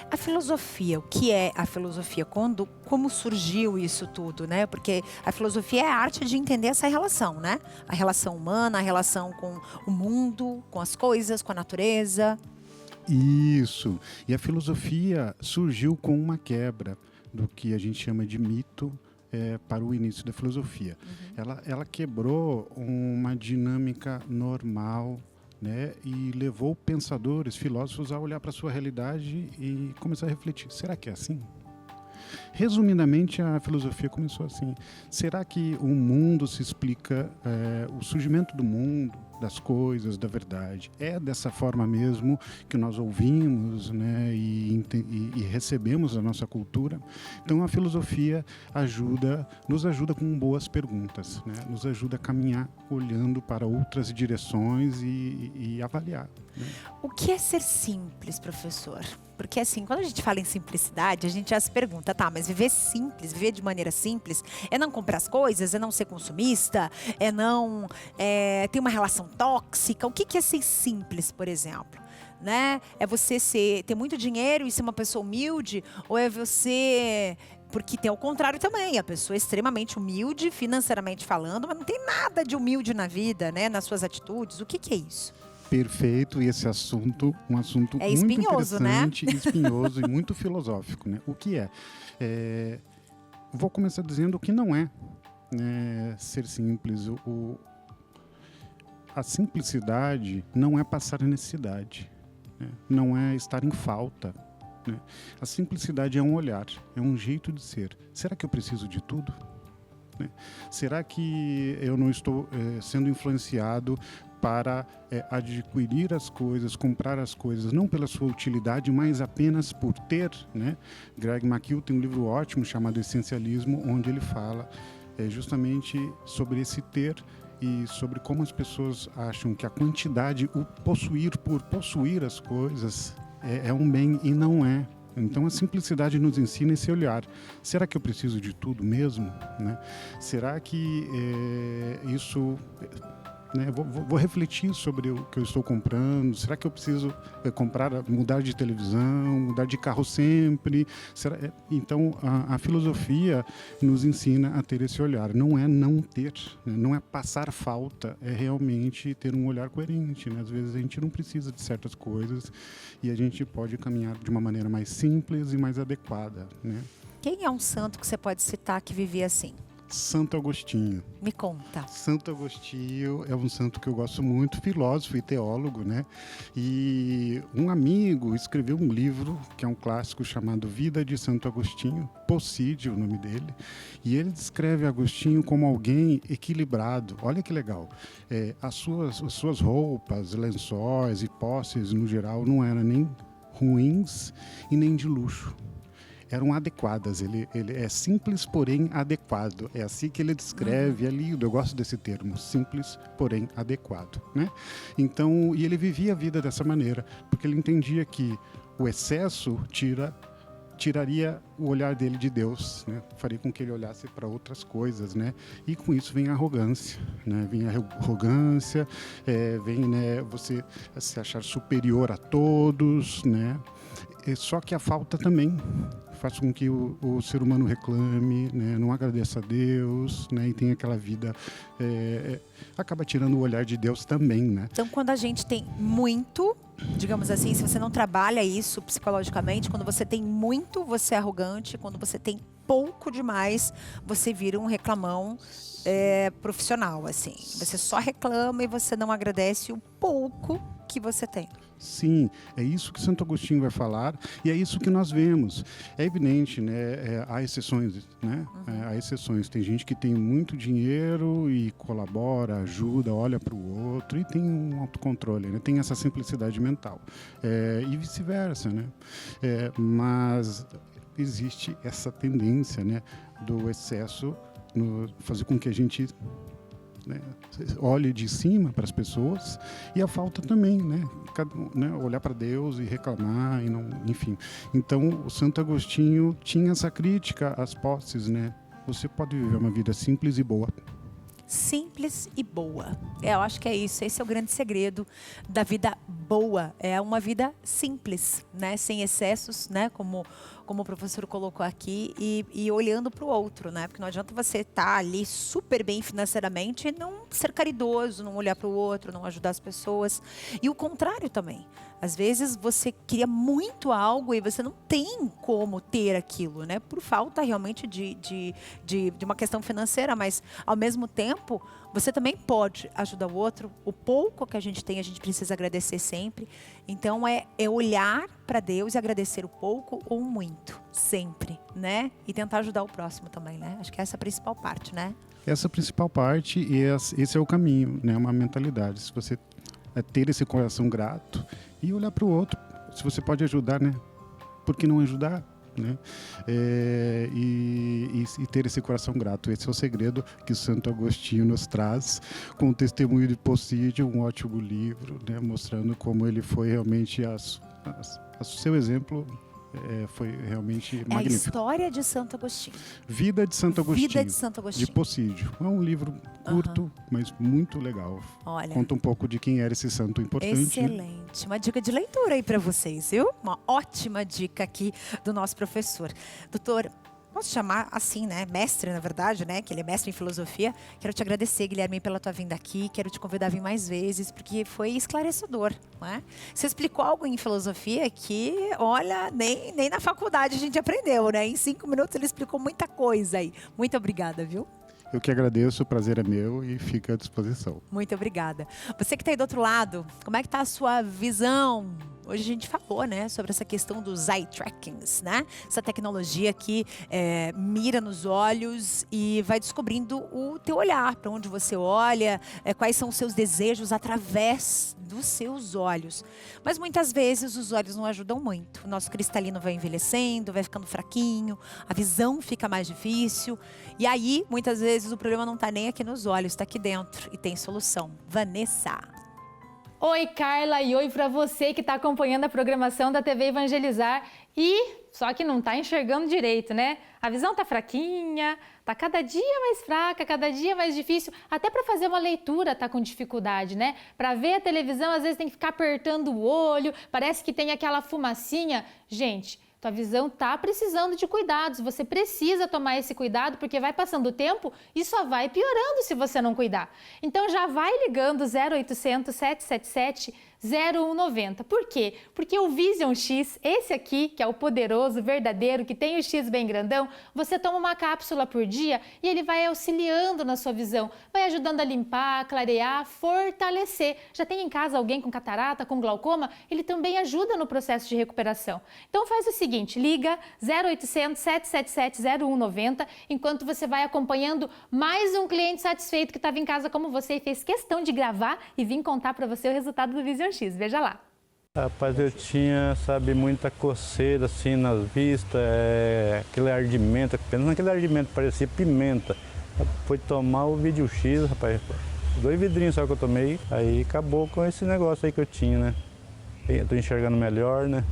A filosofia, o que é a filosofia? Como surgiu isso tudo, né? Porque a filosofia é a arte de entender essa relação, né? A relação humana, a relação com o mundo, com as coisas, com a natureza. Isso. E a filosofia surgiu com uma quebra do que a gente chama de mito para o início da filosofia. Ela quebrou uma dinâmica normal, né, e levou pensadores, filósofos a olhar para a sua realidade e começar a refletir. Será que é assim? Resumidamente, a filosofia começou assim. Será que o mundo se explica, o surgimento do mundo, das coisas, da verdade, é dessa forma mesmo que nós ouvimos, né, e recebemos a nossa cultura? Então, a filosofia nos ajuda com boas perguntas, né? Nos ajuda a caminhar olhando para outras direções e avaliar, né? O que é ser simples, professor? Porque assim, quando a gente fala em simplicidade, a gente já se pergunta, tá, mas viver simples, viver de maneira simples, é não comprar as coisas, é não ser consumista, é não ter uma relação tóxica. O que é ser simples, por exemplo? Né? É você ter muito dinheiro e ser uma pessoa humilde? Ou é você... Porque tem o contrário também, a pessoa é extremamente humilde, financeiramente falando, mas não tem nada de humilde na vida, né? Nas suas atitudes. O que é isso? Perfeito, e esse assunto, um assunto muito interessante, né? Espinhoso e muito filosófico, né? O que é? Vou começar dizendo o que não é, né, ser simples. A simplicidade não é passar necessidade, né? Não é estar em falta, né? A simplicidade é um olhar, é um jeito de ser. Será que eu preciso de tudo? Né? Será que eu não estou sendo influenciado para adquirir as coisas, comprar as coisas, não pela sua utilidade, mas apenas por ter, né? Greg McKeown tem um livro ótimo chamado Essencialismo, onde ele fala justamente sobre esse ter e sobre como as pessoas acham que a quantidade, o possuir por possuir as coisas, é um bem e não é. Então, a simplicidade nos ensina esse olhar. Será que eu preciso de tudo mesmo? Né? Será que isso... Né? Vou refletir sobre o que eu estou comprando. Será que eu preciso mudar de televisão, mudar de carro sempre? Então, a filosofia nos ensina a ter esse olhar. Não é não ter, né? Não é passar falta, é realmente ter um olhar coerente, né? Às vezes a gente não precisa de certas coisas e a gente pode caminhar de uma maneira mais simples e mais adequada, né? Quem é um santo que você pode citar que vivia assim? Santo Agostinho. Me conta. Santo Agostinho é um santo que eu gosto muito, filósofo e teólogo, né? E um amigo escreveu um livro, que é um clássico, chamado Vida de Santo Agostinho, Possídio, o nome dele, e ele descreve Agostinho como alguém equilibrado. Olha que legal. As suas roupas, lençóis e posses, no geral, não eram nem ruins e nem de luxo. Eram adequadas, ele é simples, porém adequado. É assim que ele descreve, é lindo, eu gosto desse termo, simples, porém adequado, né? Então, e ele vivia a vida dessa maneira, porque ele entendia que o excesso tiraria o olhar dele de Deus, né? Faria com que ele olhasse para outras coisas, né? E com isso vem a arrogância, né? Vem a arrogância, vem, né, você se achar superior a todos, né? Só que a falta também faz com que o ser humano reclame, né, não agradeça a Deus, né, e tem aquela vida, acaba tirando o olhar de Deus também, né? Então, quando a gente tem muito, digamos assim, se você não trabalha isso psicologicamente, quando você tem muito, você é arrogante, quando você tem pouco demais, você vira um reclamão profissional, assim. Você só reclama e você não agradece o pouco que você tem. Sim, é isso que Santo Agostinho vai falar e é isso que nós vemos. É evidente, né? Há exceções, né? Há exceções. Tem gente que tem muito dinheiro e colabora, ajuda, olha para o outro e tem um autocontrole, né? Tem essa simplicidade mental. E vice-versa, né? Mas existe essa tendência, né, do excesso fazer com que a gente, né, olhe de cima para as pessoas, e a falta também, né, olhar para Deus e reclamar, e não, enfim. Então, o Santo Agostinho tinha essa crítica às posses, né? Você pode viver uma vida simples e boa. Simples e boa. Eu acho que é isso. Esse é o grande segredo da vida boa. É uma vida simples, né? Sem excessos, né? Como o professor colocou aqui, e olhando para o outro, né? Porque não adianta você estar ali super bem financeiramente e não ser caridoso, não olhar para o outro, não ajudar as pessoas. E o contrário também. Às vezes você queria muito algo e você não tem como ter aquilo, né? Por falta realmente de uma questão financeira, mas ao mesmo tempo você também pode ajudar o outro. O pouco que a gente tem, a gente precisa agradecer sempre. Então é olhar para Deus e agradecer o pouco ou o muito, sempre, né? E tentar ajudar o próximo também, né? Acho que essa é a principal parte, né? Essa é a principal parte, e esse é o caminho, né? Uma mentalidade. Se você ter esse coração grato e olhar para o outro, se você pode ajudar, né? Por que não ajudar? Né? E ter esse coração grato. Esse é o segredo que Santo Agostinho nos traz, com o Testemunho de Possídio, um ótimo livro, né? Mostrando como ele foi realmente o seu exemplo. Foi realmente magnífico. É a história de Santo Agostinho. Vida de Santo Agostinho. Vida de Santo Agostinho. De Possídio. É um livro curto, mas muito legal. Olha, conta um pouco de quem era esse santo importante. Excelente. Uma dica de leitura aí para vocês, viu? Uma ótima dica aqui do nosso professor. Doutor, posso chamar assim, né? Mestre, na verdade, né? Que ele é mestre em filosofia. Quero te agradecer, Guilherme, pela tua vinda aqui. Quero te convidar a vir mais vezes, porque foi esclarecedor, né? Você explicou algo em filosofia que, olha, nem na faculdade a gente aprendeu, né? Em 5 minutos ele explicou muita coisa aí. Muito obrigada, viu? Eu que agradeço, o prazer é meu e fica à disposição. Muito obrigada. Você que está aí do outro lado, como é que está a sua visão? Hoje a gente falou, né, sobre essa questão dos eye trackings, né? Essa tecnologia que mira nos olhos e vai descobrindo o teu olhar, para onde você olha, quais são os seus desejos através dos seus olhos. Mas muitas vezes os olhos não ajudam muito. O nosso cristalino vai envelhecendo, vai ficando fraquinho, a visão fica mais difícil. E aí, muitas vezes, o problema não está nem aqui nos olhos, está aqui dentro e tem solução. Vanessa. Oi, Carla, e oi para você que está acompanhando a programação da TV Evangelizar e só que não está enxergando direito, né? A visão tá fraquinha, tá cada dia mais fraca, cada dia mais difícil, até para fazer uma leitura tá com dificuldade, né? Para ver a televisão, às vezes tem que ficar apertando o olho, parece que tem aquela fumacinha. Gente, tua visão tá precisando de cuidados, você precisa tomar esse cuidado porque vai passando o tempo e só vai piorando se você não cuidar. Então já vai ligando 0800 777 0190. Por quê? Porque o Vision X, esse aqui, que é o poderoso, verdadeiro, que tem o X bem grandão, você toma uma cápsula por dia e ele vai auxiliando na sua visão, vai ajudando a limpar, clarear, fortalecer. Já tem em casa alguém com catarata, com glaucoma? Ele também ajuda no processo de recuperação. Então faz o seguinte, liga 0800 777 0190, enquanto você vai acompanhando mais um cliente satisfeito que estava em casa como você e fez questão de gravar e vir contar para você o resultado do Vision X. Veja lá. Rapaz, eu tinha, muita coceira assim nas vistas, aquele ardimento, apenas aquele ardimento parecia pimenta. Foi tomar o Vision X, rapaz, 2 vidrinhos só que eu tomei, aí acabou com esse negócio aí que eu tinha, né? Eu tô enxergando melhor, né?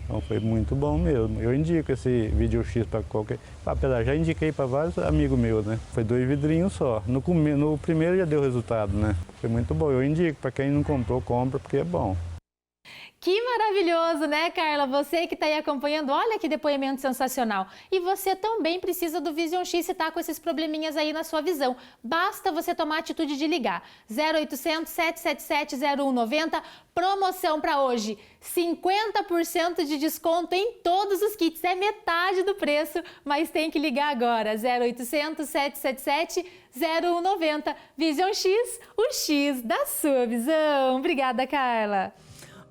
Então foi muito bom mesmo. Eu indico esse Vision X para qualquer... Apesar, já indiquei para vários amigos meus, né? Foi 2 vidrinhos só. No primeiro já deu resultado, né? Foi muito bom. Eu indico, para quem não comprou, compra, porque é bom. Que maravilhoso, né, Carla? Você que está aí acompanhando, olha que depoimento sensacional. E você também precisa do Vision X se está com esses probleminhas aí na sua visão. Basta você tomar a atitude de ligar. 0800 777 0190, promoção para hoje. 50% de desconto em todos os kits. É metade do preço, mas tem que ligar agora. 0800 777 0190. Vision X, o X da sua visão. Obrigada, Carla.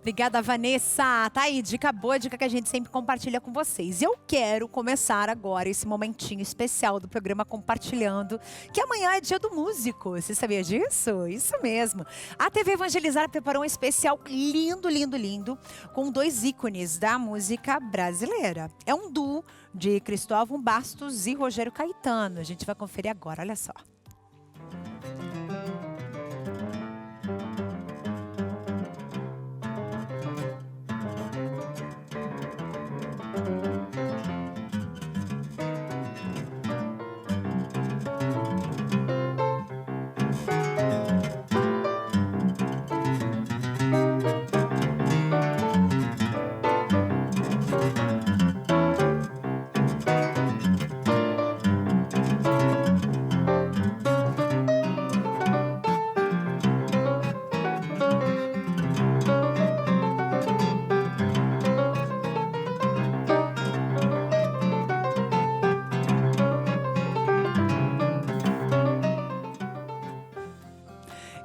Obrigada, Vanessa. Tá aí, dica boa, dica que a gente sempre compartilha com vocês. Eu quero começar agora esse momentinho especial do programa Compartilhando, que amanhã é dia do músico. Você sabia disso? Isso mesmo. A TV Evangelizar preparou um especial lindo, lindo, lindo, com 2 ícones da música brasileira. É um duo de Cristóvão Bastos e Rogério Caetano. A gente vai conferir agora, olha só.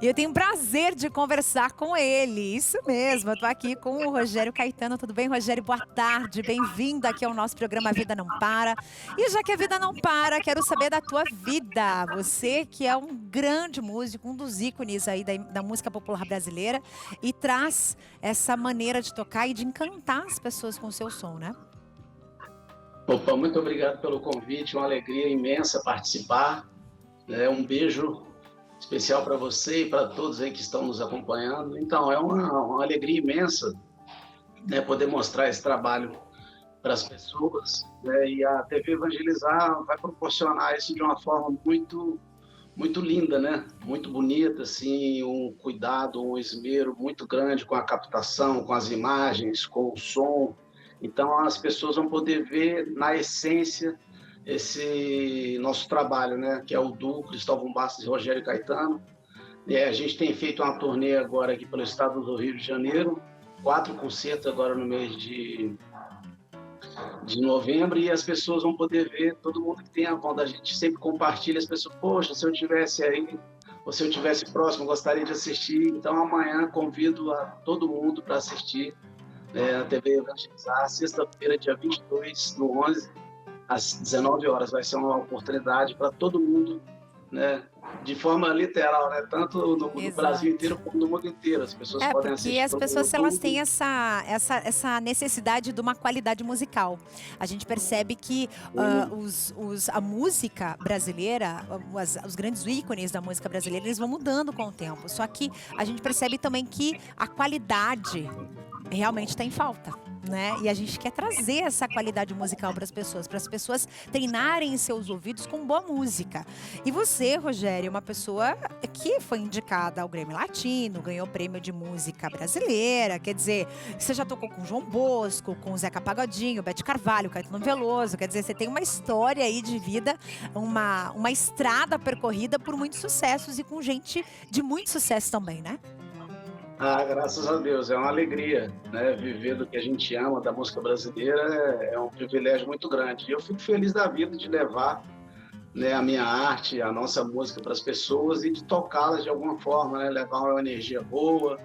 E eu tenho o prazer de conversar com ele. Isso mesmo, eu tô aqui com o Rogério Caetano. Tudo bem, Rogério? Boa tarde, bem-vindo aqui ao nosso programa A Vida Não Para. E já que a vida não para, quero saber da tua vida. Você que é um grande músico, um dos ícones aí da música popular brasileira e traz essa maneira de tocar e de encantar as pessoas com o seu som, né? Opa, muito obrigado pelo convite, uma alegria imensa participar. Um beijo especial para você e para todos aí que estão nos acompanhando. Então, é uma alegria imensa, né, poder mostrar esse trabalho para as pessoas, né, e a TV Evangelizar vai proporcionar isso de uma forma muito, muito linda, né, muito bonita, assim, um cuidado, um esmero muito grande com a captação, com as imagens, com o som. Então, as pessoas vão poder ver na essência esse nosso trabalho, né, que é o duo Cristóvão Bastos e Rogério Caetano. A gente tem feito uma turnê agora aqui pelo estado do Rio de Janeiro, 4 concertos agora no mês de novembro, e as pessoas vão poder ver, todo mundo que tem a vontade, a gente sempre compartilha, as pessoas, poxa, se eu tivesse aí, ou se eu tivesse próximo, gostaria de assistir. Então amanhã convido a todo mundo para assistir a TV Evangelizar, sexta-feira, dia 22 do 11, às 19 horas. Vai ser uma oportunidade para todo mundo, né? De forma literal, né? Tanto no Brasil inteiro como no mundo inteiro. As pessoas podem assistir. Porque as pessoas elas têm essa necessidade de uma qualidade musical. A gente percebe que a música brasileira, os grandes ícones da música brasileira, eles vão mudando com o tempo. Só que a gente percebe também que a qualidade realmente está em falta, né? E a gente quer trazer essa qualidade musical para as pessoas treinarem seus ouvidos com boa música. E você, Rogério, é uma pessoa que foi indicada ao Grammy Latino, ganhou prêmio de música brasileira, quer dizer, você já tocou com João Bosco, com Zeca Pagodinho, Bete Carvalho, Caetano Veloso, quer dizer, você tem uma história aí de vida, uma estrada percorrida por muitos sucessos e com gente de muito sucesso também, né? Graças a Deus, é uma alegria, né? Viver do que a gente ama, da música brasileira, é um privilégio muito grande. E eu fico feliz da vida de levar, né, a minha arte, a nossa música para as pessoas e de tocá-las de alguma forma, né? Levar uma energia boa,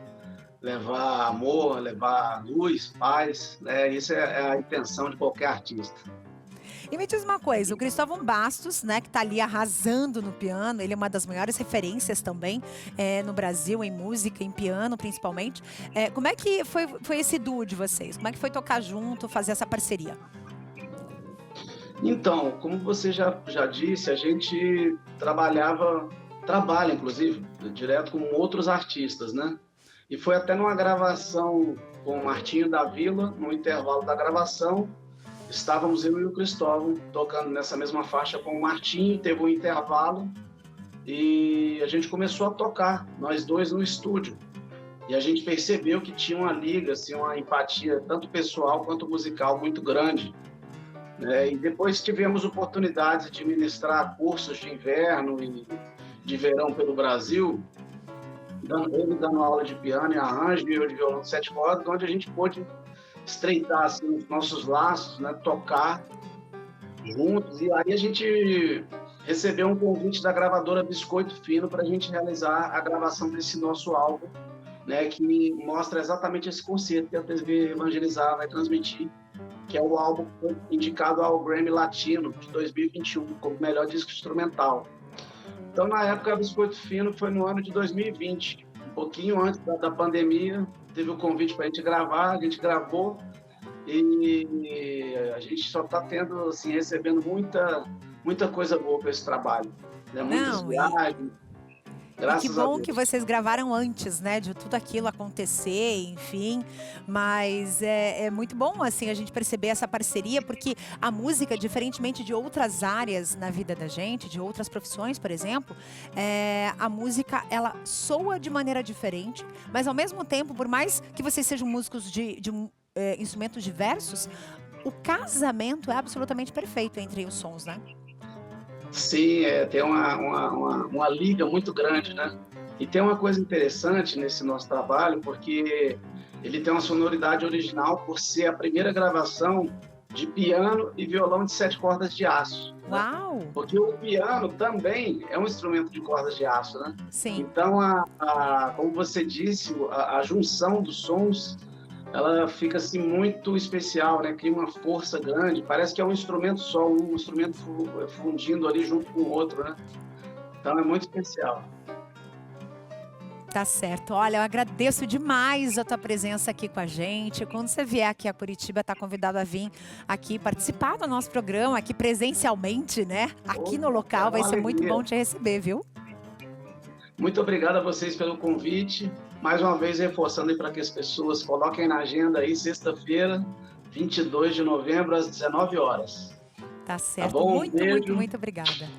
levar amor, levar luz, paz, né? Isso é a intenção de qualquer artista. E me diz uma coisa, o Cristóvão Bastos, né, que tá ali arrasando no piano, ele é uma das maiores referências também no Brasil, em música, em piano principalmente. Como é que foi esse duo de vocês? Como é que foi tocar junto, fazer essa parceria? Então, como você já disse, a gente trabalha inclusive, direto com outros artistas, né? E foi até numa gravação com o Martinho da Vila, no intervalo da gravação, estávamos eu e o Cristóvão tocando nessa mesma faixa com o Martinho, teve um intervalo e a gente começou a tocar, nós dois no estúdio. E a gente percebeu que tinha uma liga, assim, uma empatia, tanto pessoal quanto musical, muito grande. E depois tivemos oportunidade de ministrar cursos de inverno e de verão pelo Brasil, ele dando aula de piano e arranjo, e eu de violão de 7 cordas, onde a gente pôde estreitar assim, os nossos laços, né? Tocar juntos. E aí a gente recebeu um convite da gravadora Biscoito Fino para a gente realizar a gravação desse nosso álbum, né, que mostra exatamente esse conceito que a TV Evangelizar vai transmitir, que é o álbum indicado ao Grammy Latino de 2021 como melhor disco instrumental. Então, na época, Biscoito Fino foi no ano de 2020, um pouquinho antes da pandemia, teve o convite para a gente gravar, a gente gravou e a gente só está tendo, assim, recebendo muita coisa boa para esse trabalho, né? Muitas viagens. E que bom que vocês gravaram antes, né, de tudo aquilo acontecer, enfim. Mas é muito bom, assim, a gente perceber essa parceria, porque a música, diferentemente de outras áreas na vida da gente, de outras profissões, por exemplo, a música, ela soa de maneira diferente, mas ao mesmo tempo, por mais que vocês sejam músicos de instrumentos diversos, o casamento é absolutamente perfeito entre os sons, né? Sim, tem uma liga muito grande, né? E tem uma coisa interessante nesse nosso trabalho, porque ele tem uma sonoridade original por ser a primeira gravação de piano e violão de 7 cordas de aço. Uau! Né? Porque o piano também é um instrumento de cordas de aço, né? Sim. Então, como você disse, a junção dos sons, ela fica assim muito especial, né? Cria uma força grande, parece que é um instrumento só, um instrumento fundindo ali junto com o outro, né? Então é muito especial. Tá certo. Olha, eu agradeço demais a tua presença aqui com a gente. Quando você vier aqui a Curitiba, tá convidado a vir aqui participar do nosso programa, aqui presencialmente, né? Aqui no local, vai ser muito bom te receber, viu? Muito obrigado a vocês pelo convite. Mais uma vez, reforçando aí para que as pessoas coloquem na agenda aí, sexta-feira, 22 de novembro, às 19 horas. Tá certo. Tá bom? Muito obrigada.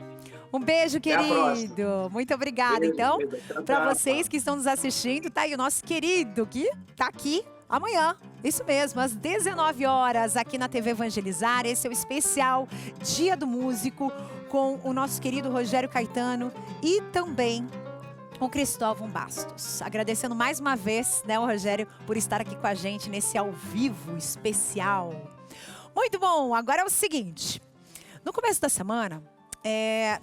Um beijo, querido. Muito obrigada. Beijo, então, querida. para vocês que estão nos assistindo, tá aí o nosso querido que tá aqui amanhã. Isso mesmo, às 19 horas, aqui na TV Evangelizar. Esse é o especial Dia do Músico com o nosso querido Rogério Caetano e também o Cristóvão Bastos. Agradecendo mais uma vez, né, o Rogério, por estar aqui com a gente nesse ao vivo especial. Muito bom, agora é o seguinte. No começo da semana,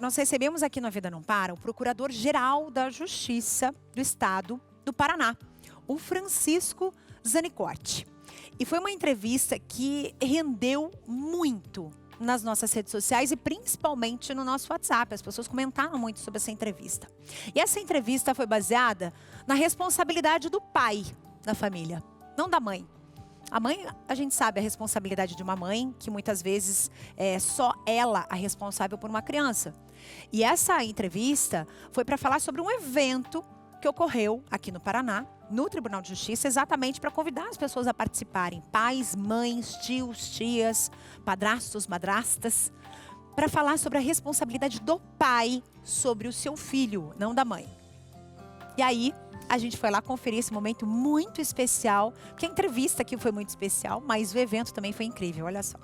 nós recebemos aqui no A Vida Não Para o Procurador-Geral da Justiça do Estado do Paraná, o Francisco Zanicorte. E foi uma entrevista que rendeu muito nas nossas redes sociais e principalmente no nosso WhatsApp. As pessoas comentaram muito sobre essa entrevista. E essa entrevista foi baseada na responsabilidade do pai da família, não da mãe. A mãe, a gente sabe a responsabilidade de uma mãe, que muitas vezes é só ela a responsável por uma criança. E essa entrevista foi para falar sobre um evento que ocorreu aqui no Paraná, no Tribunal de Justiça, exatamente para convidar as pessoas a participarem. Pais, mães, tios, tias, padrastos, madrastas, para falar sobre a responsabilidade do pai sobre o seu filho, não da mãe. E aí, a gente foi lá conferir esse momento muito especial, porque a entrevista aqui foi muito especial, mas o evento também foi incrível, olha só.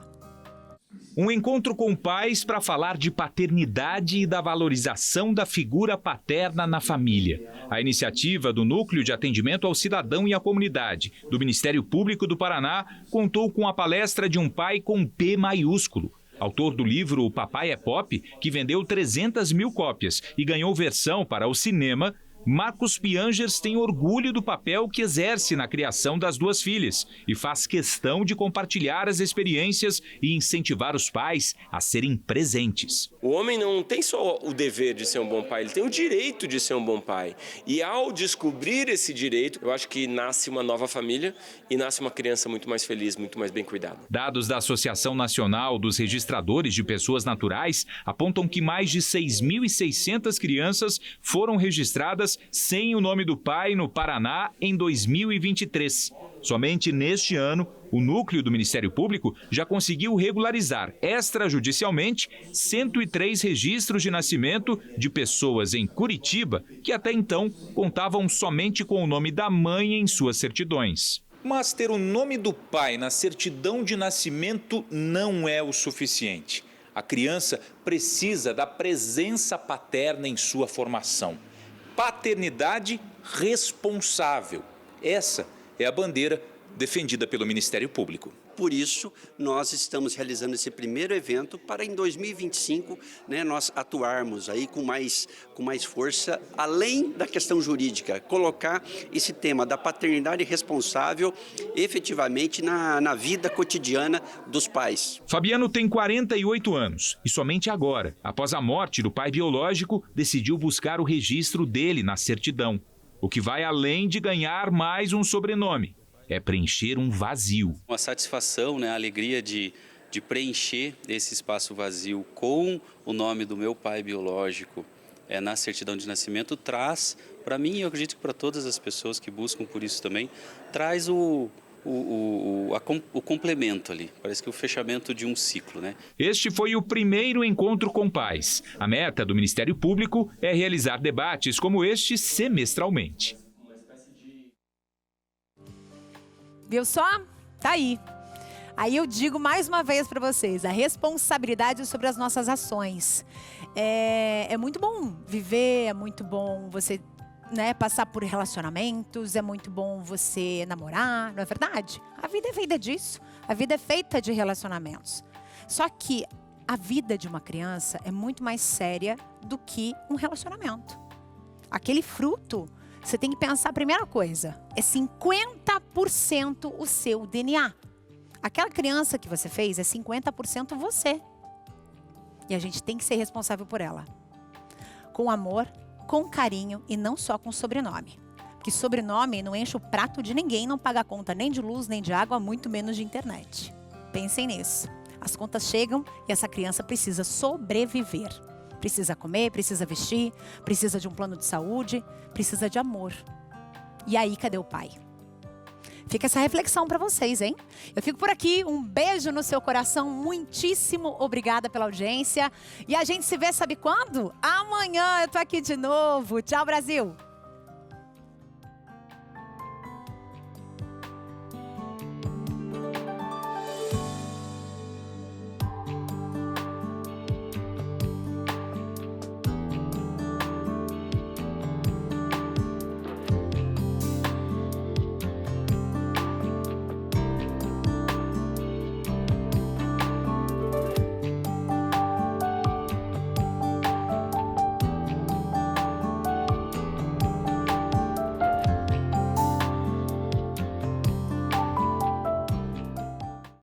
Um encontro com pais para falar de paternidade e da valorização da figura paterna na família. A iniciativa do Núcleo de Atendimento ao Cidadão e à Comunidade, do Ministério Público do Paraná, contou com a palestra de um pai com P maiúsculo. Autor do livro O Papai é Pop, que vendeu 300 mil cópias e ganhou versão para o cinema, Marcos Piangers tem orgulho do papel que exerce na criação das duas filhas e faz questão de compartilhar as experiências e incentivar os pais a serem presentes. O homem não tem só o dever de ser um bom pai, ele tem o direito de ser um bom pai. E ao descobrir esse direito, eu acho que nasce uma nova família e nasce uma criança muito mais feliz, muito mais bem cuidada. Dados da Associação Nacional dos Registradores de Pessoas Naturais apontam que mais de 6.600 crianças foram registradas sem o nome do pai no Paraná em 2023. Somente neste ano, o núcleo do Ministério Público já conseguiu regularizar extrajudicialmente 103 registros de nascimento de pessoas em Curitiba que até então contavam somente com o nome da mãe em suas certidões. Mas ter o nome do pai na certidão de nascimento não é o suficiente. A criança precisa da presença paterna em sua formação. Paternidade responsável. Essa é a bandeira defendida pelo Ministério Público. Por isso, nós estamos realizando esse primeiro evento para em 2025, né, nós atuarmos aí com mais força, além da questão jurídica, colocar esse tema da paternidade responsável efetivamente na vida cotidiana dos pais. Fabiano tem 48 anos e somente agora, após a morte do pai biológico, decidiu buscar o registro dele na certidão. O que vai além de ganhar mais um sobrenome. É preencher um vazio. A satisfação, né, a alegria de preencher esse espaço vazio com o nome do meu pai biológico na certidão de nascimento traz, para mim, e eu acredito que para todas as pessoas que buscam por isso também, traz o complemento ali. Parece que o fechamento de um ciclo, né? Este foi o primeiro encontro com pais. A meta do Ministério Público é realizar debates como este semestralmente. Viu só? Tá aí. Aí eu digo mais uma vez para vocês, a responsabilidade sobre as nossas ações. É muito bom viver, é muito bom você, né, passar por relacionamentos, é muito bom você namorar, não é verdade? A vida é feita disso, a vida é feita de relacionamentos. Só que a vida de uma criança é muito mais séria do que um relacionamento. Aquele fruto, você tem que pensar a primeira coisa, é 50% o seu DNA. Aquela criança que você fez é 50% você. E a gente tem que ser responsável por ela. Com amor, com carinho e não só com sobrenome. Porque sobrenome não enche o prato de ninguém, não paga conta nem de luz, nem de água, muito menos de internet. Pensem nisso. As contas chegam e essa criança precisa sobreviver. Precisa comer, precisa vestir, precisa de um plano de saúde, precisa de amor. E aí, cadê o pai? Fica essa reflexão para vocês, hein? Eu fico por aqui, um beijo no seu coração, muitíssimo obrigada pela audiência. E a gente se vê, sabe quando? Amanhã eu tô aqui de novo. Tchau, Brasil!